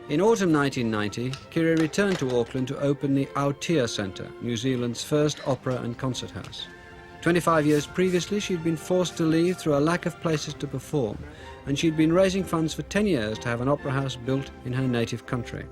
In autumn 1990, Kiri returned to Auckland to open the Aotea Centre, New Zealand's first opera and concert house. 25 years previously, she'd been forced to leave through a lack of places to perform, and she'd been raising funds for 10 years to have an opera house built in her native country.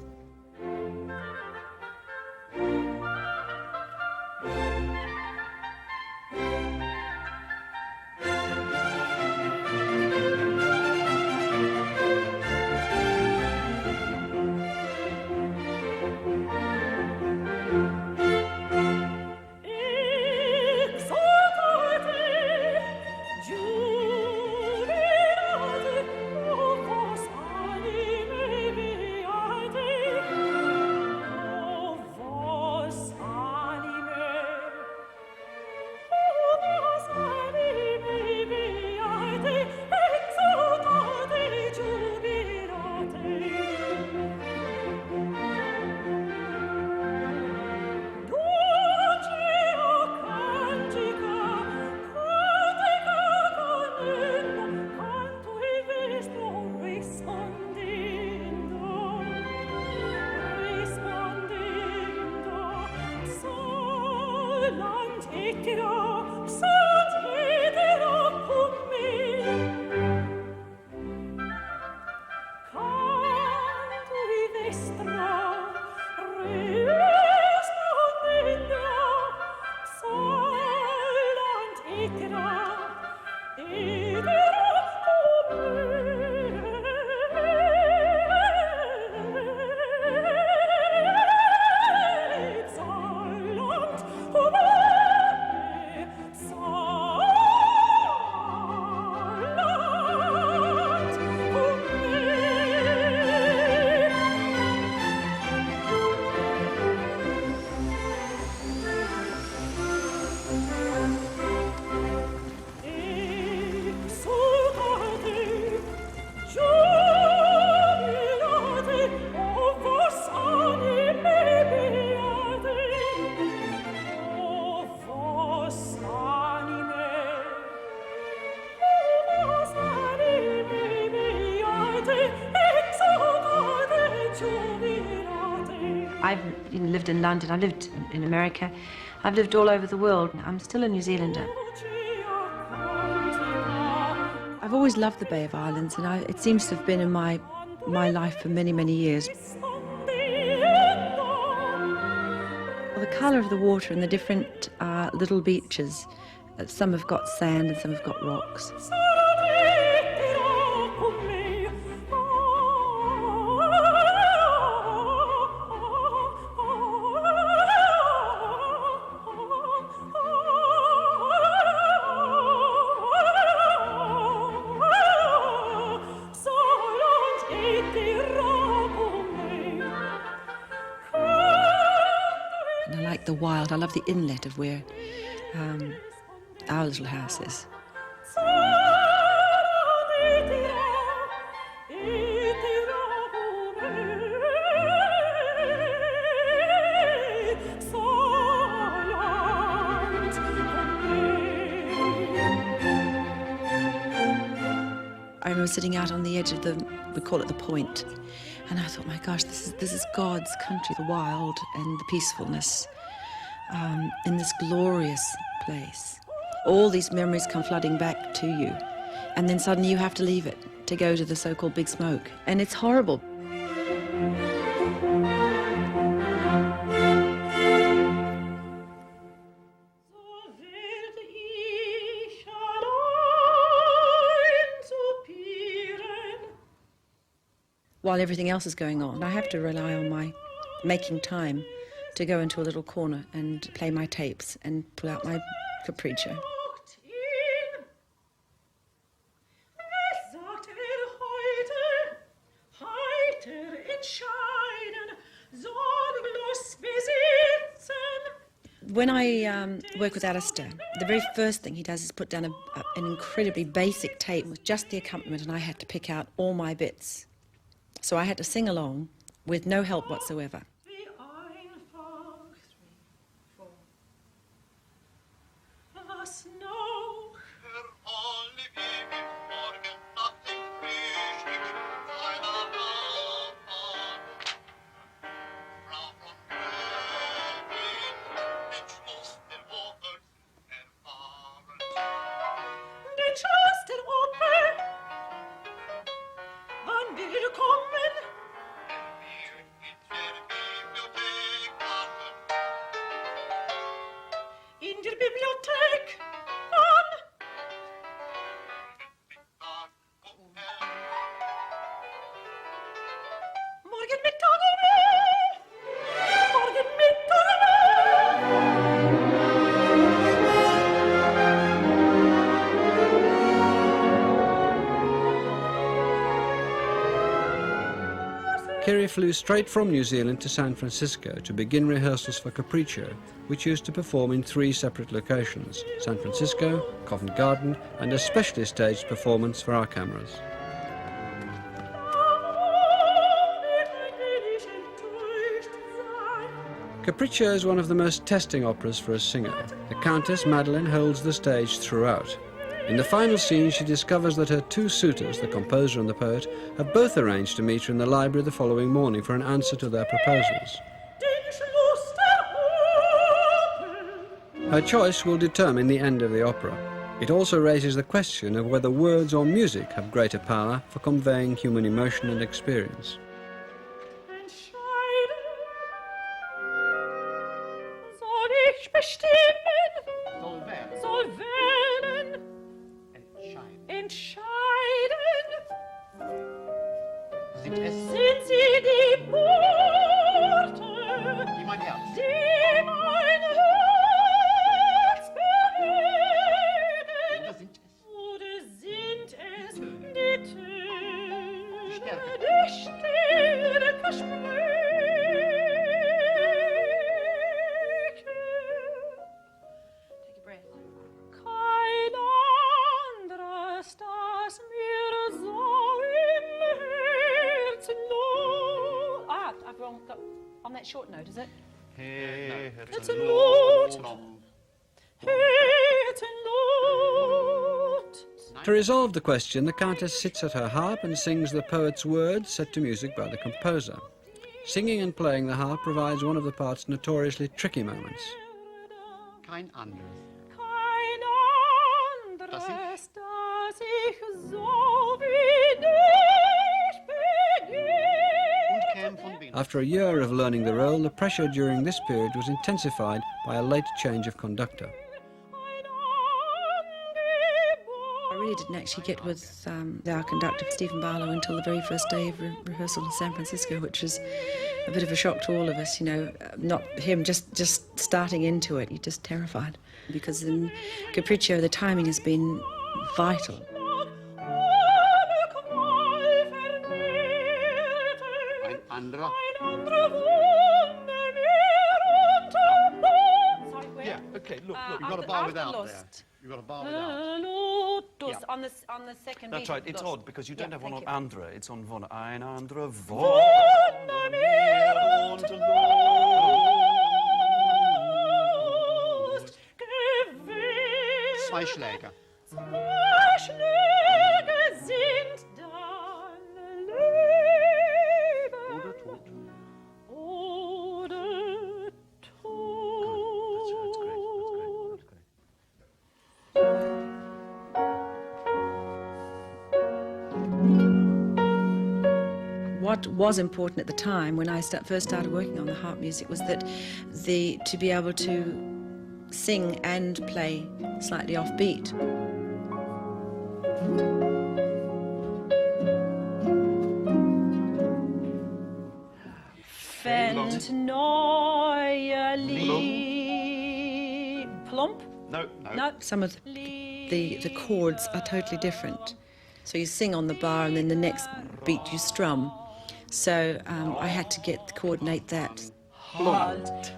I've lived in London, I've lived in America, I've lived all over the world. I'm still a New Zealander. I've always loved the Bay of Islands, and it seems to have been in my life for many, many years. Well, the colour of the water and the different little beaches, some have got sand and some have got rocks. The wild. I love the inlet of where our little house is. I remember sitting out on the edge of we call it the point, and I thought, my gosh, this is God's country, the wild and the peacefulness. In this glorious place. All these memories come flooding back to you, and then suddenly you have to leave it to go to the so-called big smoke, and it's horrible. While everything else is going on, I have to rely on my making time to go into a little corner and play my tapes and pull out my Capriccio. When I work with Alistair, the very first thing he does is put down an incredibly basic tape with just the accompaniment, and I had to pick out all my bits. So I had to sing along with no help whatsoever. Kiri flew straight from New Zealand to San Francisco to begin rehearsals for Capriccio, which used to perform in 3 separate locations: San Francisco, Covent Garden, and a specially staged performance for our cameras. Capriccio is one of the most testing operas for a singer. The Countess Madeleine holds the stage throughout. In the final scene, she discovers that her 2 suitors, the composer and the poet, have both arranged to meet her in the library the following morning for an answer to their proposals. Her choice will determine the end of the opera. It also raises the question of whether words or music have greater power for conveying human emotion and experience. Sind sie die Worte, die mein Herz berühren? Oder sind es die Töne der Sterne Kein anderes, das mir so im Herzen lohnt. I've wrong. On that short note, is it? It's a note. It's a note. To resolve the question, the Countess sits at her harp and sings the poet's words set to music by the composer. Singing and playing the harp provides one of the part's notoriously tricky moments. Kein anderes. Kein anderes, das ich so wie dich begegne. After a year of learning the role, the pressure during this period was intensified by a late change of conductor. I really didn't actually get with our conductor, Stephen Barlow, until the very first day of rehearsal in San Francisco, which was a bit of a shock to all of us, you know, not him just starting into it. You're just terrified. Because in Capriccio, the timing has been vital. Ein anderer. Yeah, okay, look, you've got a bar without there. You've got a bar without. Yeah. On the second That's beat right, of it's Lost. odd because you don't have one on thank andere, it's on von. Ein andere Zwei Schläge. Zwei Schläge sind dann Leben. Oder tot. Oder What was important at the time when I first started working on the harp music was that to be able to sing and play slightly off beat. Fendt neue Plump? No. Some of the chords are totally different. So you sing on the bar and then the next beat you strum. So I had to coordinate that. Halt.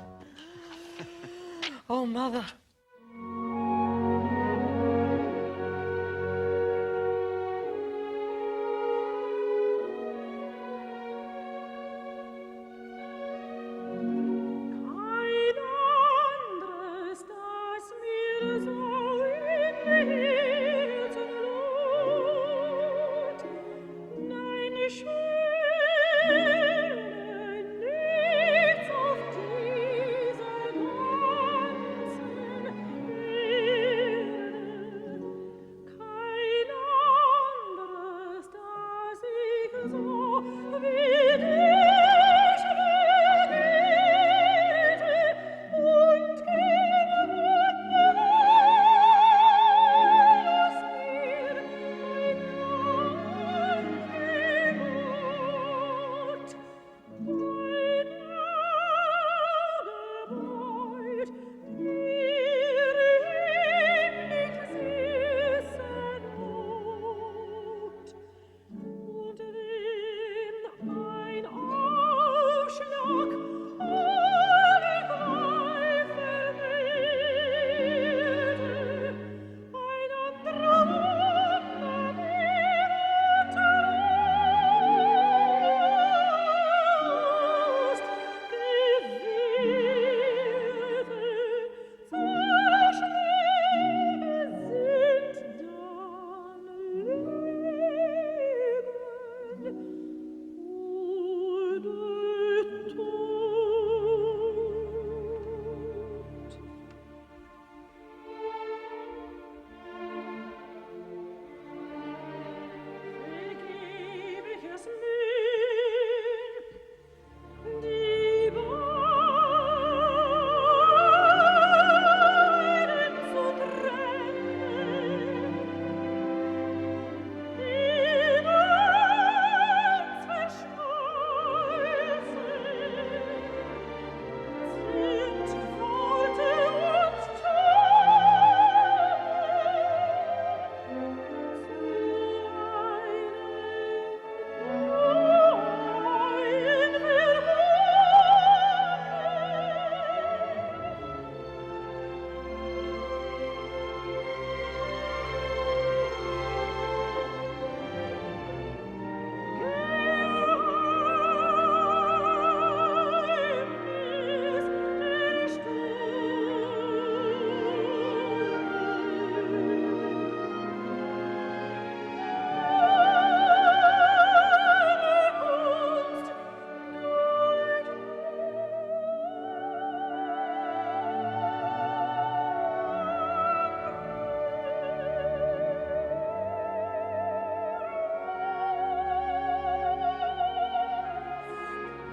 Oh, Mother.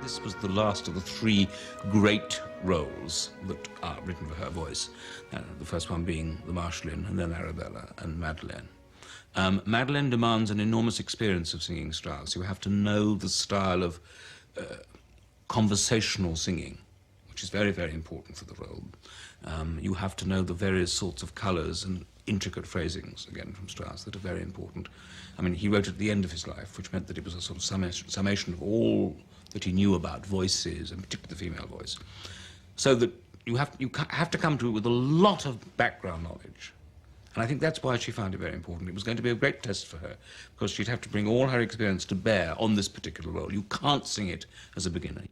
This was the last of the three great roles that are written for her voice. The first one being the Marschallin, and then Arabella and Madeleine. Madeleine demands an enormous experience of singing Strauss. You have to know the style of conversational singing, which is very, very important for the role. You have to know the various sorts of colours and intricate phrasings, again, from Strauss, that are very important. I mean, he wrote at the end of his life, which meant that it was a sort of summation of all that he knew about voices, and particularly the female voice. So that you have to come to it with a lot of background knowledge. And I think that's why she found it very important. It was going to be a great test for her, because she'd have to bring all her experience to bear on this particular role. You can't sing it as a beginner.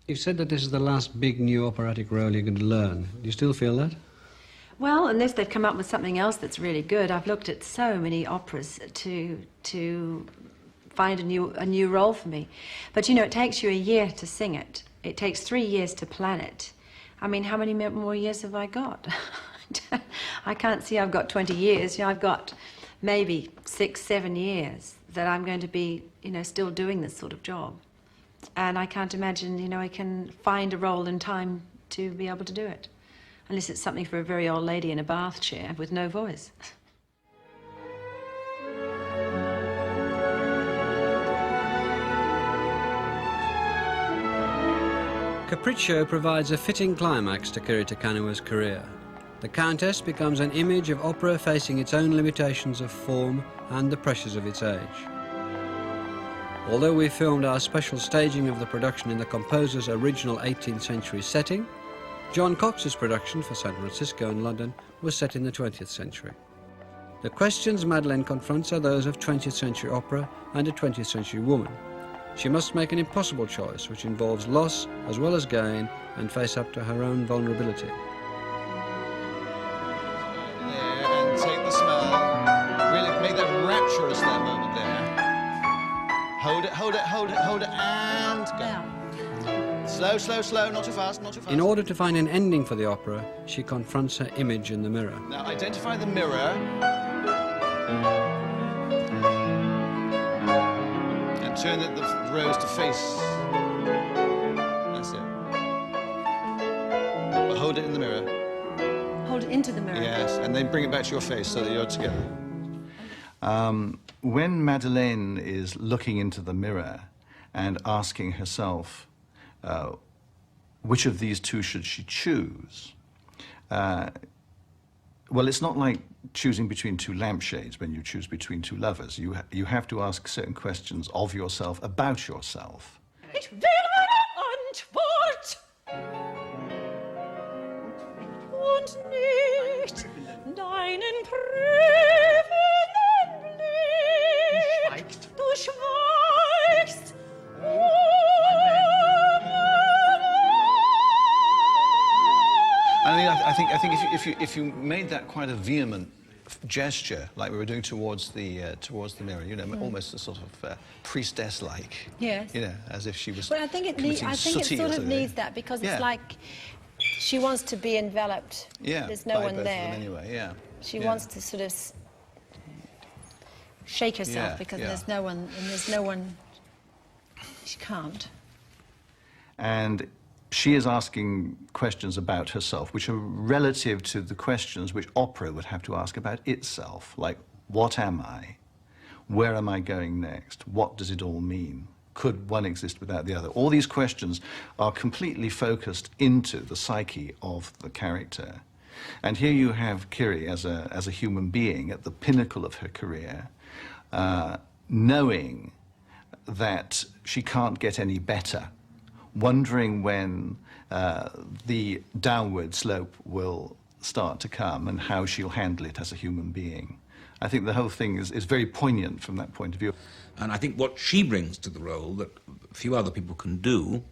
You've said that this is the last big new operatic role you're going to learn. Do you still feel that? Well, unless they've come up with something else that's really good. I've looked at so many operas to find a new role for me. But, you know, it takes you a year to sing it. It takes 3 years to plan it. I mean, how many more years have I got? I can't see I've got 20 years. You know, I've got maybe 6, 7 years that I'm going to be, you know, still doing this sort of job. And I can't imagine, you know, I can find a role in time to be able to do it. Unless it's something for a very old lady in a bath chair with no voice. Capriccio provides a fitting climax to Kiri Te Kanawa's career. The Countess becomes an image of opera facing its own limitations of form and the pressures of its age. Although we filmed our special staging of the production in the composer's original 18th century setting, John Cox's production for San Francisco and London was set in the 20th century. The questions Madeleine confronts are those of 20th century opera and a 20th century woman. She must make an impossible choice which involves loss as well as gain and face up to her own vulnerability. There, and take the smell. Really make that rapturous, that moment there. Hold it, hold it, hold it, hold it, and go. Slow, slow, slow, not too fast, not too fast. In order to find an ending for the opera, she confronts her image in the mirror. Now identify the mirror. And turn the rose to face. That's it. But hold it in the mirror. Hold it into the mirror? Yes, and then bring it back to your face so that you're together. When Madeleine is looking into the mirror and asking herself, which of these two should she choose? Well, it's not like choosing between two lampshades when you choose between two lovers. You have to ask certain questions of yourself, about yourself. Ich will eine Antwort und nicht deinen prüfenden Blick. Du schweigst. I think if you made that quite a vehement gesture, like we were doing towards the mirror, you know, almost a sort of priestess-like. Yes. You know, as if she was. Well, I think it sort of needs that because it's like she wants to be enveloped. Yeah. There's no one both there. Of them anyway, yeah. She wants to sort of shake herself because there's no one, and there's no one. She can't. And she is asking questions about herself, which are relative to the questions which opera would have to ask about itself, like, what am I? Where am I going next? What does it all mean? Could one exist without the other? All these questions are completely focused into the psyche of the character. And here you have Kiri as a human being at the pinnacle of her career, knowing that she can't get any better, wondering when the downward slope will start to come and how she'll handle it as a human being. I think the whole thing is very poignant from that point of view. And I think what she brings to the role that few other people can do,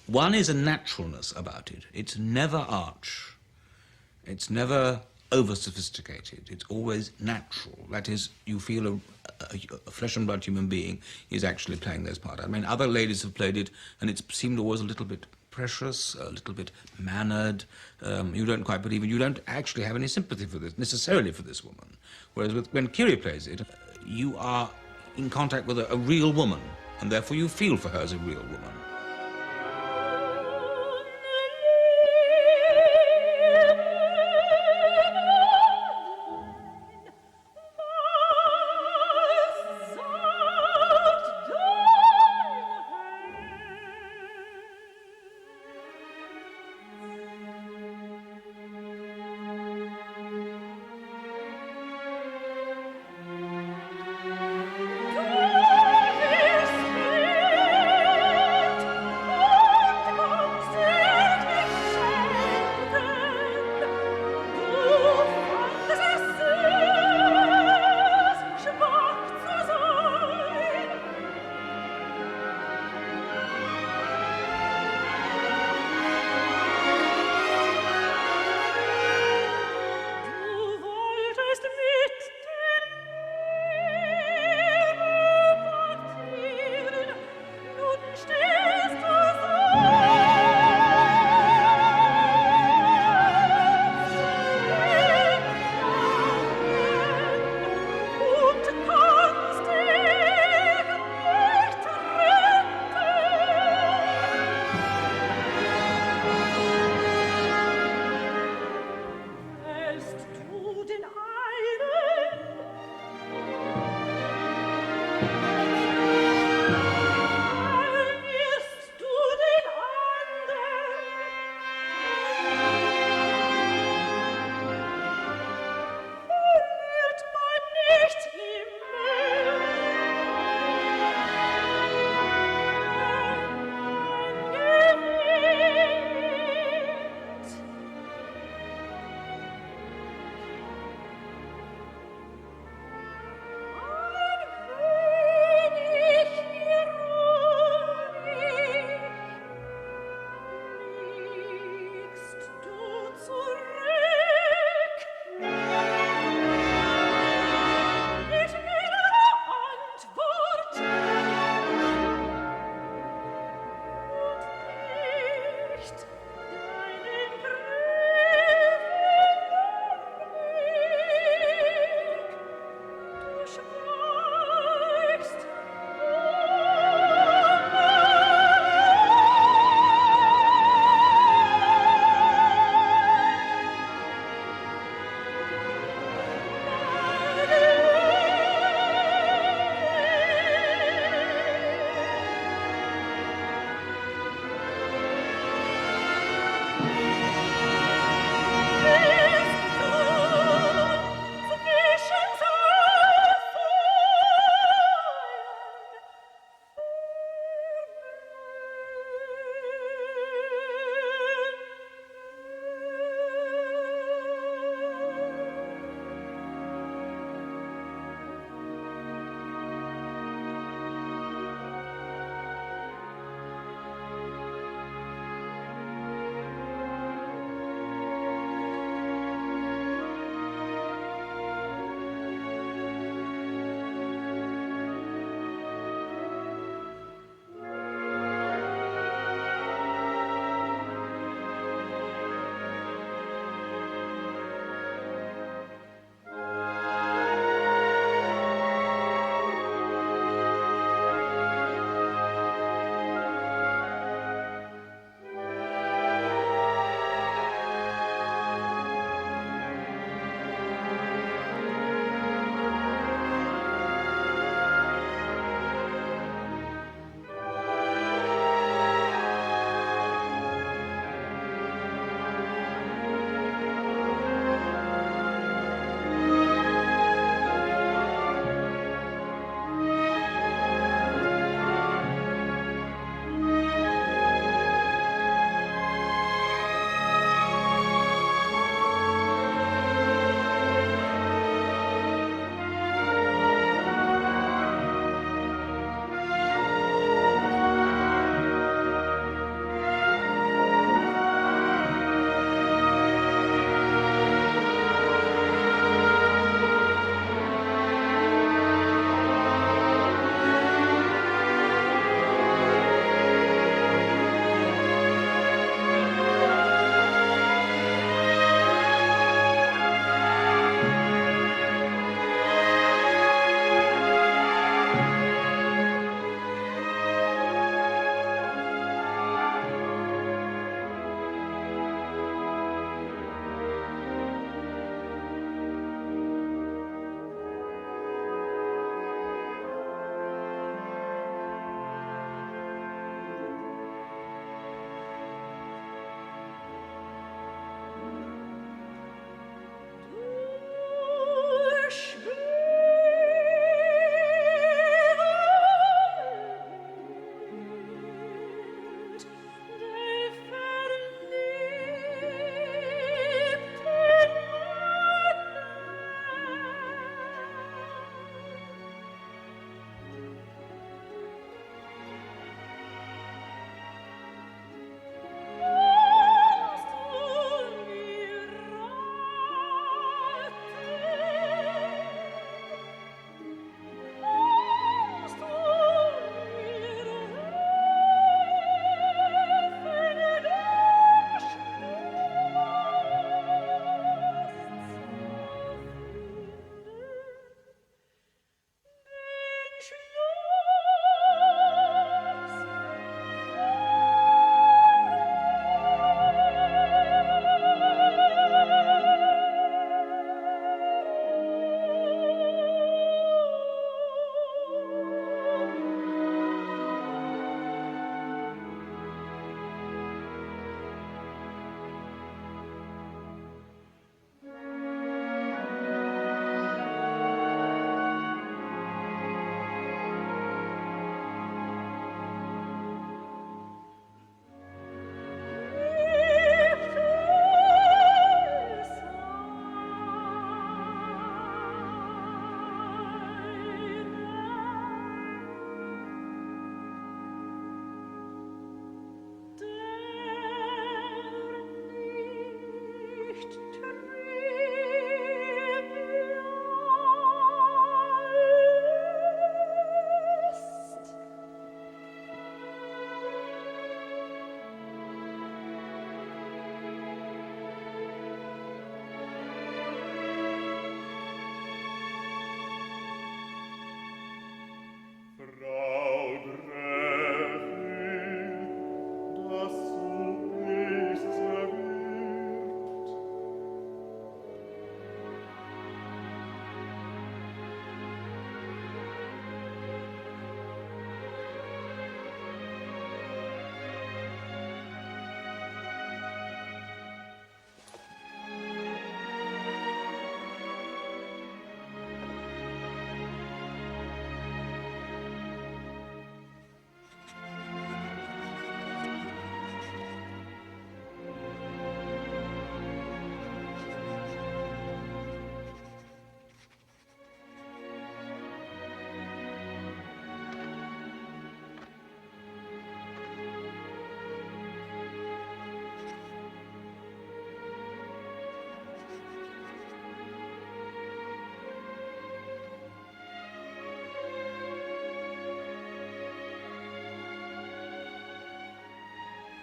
one is a naturalness about it. It's never arch. It's never over-sophisticated. It's always natural. That is, you feel a flesh and blood human being is actually playing those parts. I mean, other ladies have played it, and it seemed always a little bit precious, a little bit mannered. You don't quite believe it. You don't actually have any sympathy for this, necessarily for this woman. Whereas when Kiri plays it, you are in contact with a real woman, and therefore you feel for her as a real woman.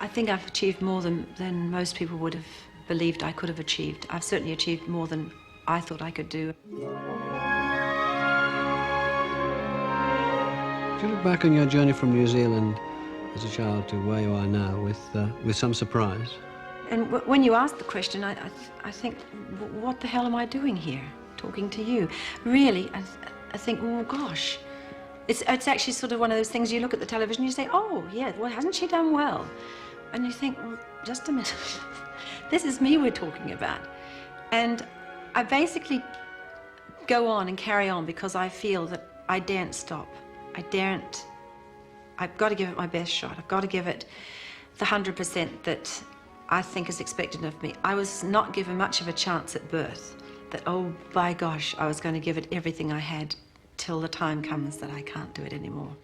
I think I've achieved more than most people would have believed I could have achieved. I've certainly achieved more than I thought I could do. Do you look back on your journey from New Zealand as a child to where you are now with some surprise? And when you ask the question, I think, what the hell am I doing here, talking to you? Really, I think, oh gosh. It's actually sort of one of those things, you look at the television and you say, oh yeah, well, hasn't she done well? And you think, well, just a minute. This is me we're talking about. And I basically go on and carry on because I feel that I daren't stop. I daren't. I've got to give it my best shot. I've got to give it the 100% that I think is expected of me. I was not given much of a chance at birth. That, oh, by gosh, I was going to give it everything I had till the time comes that I can't do it anymore.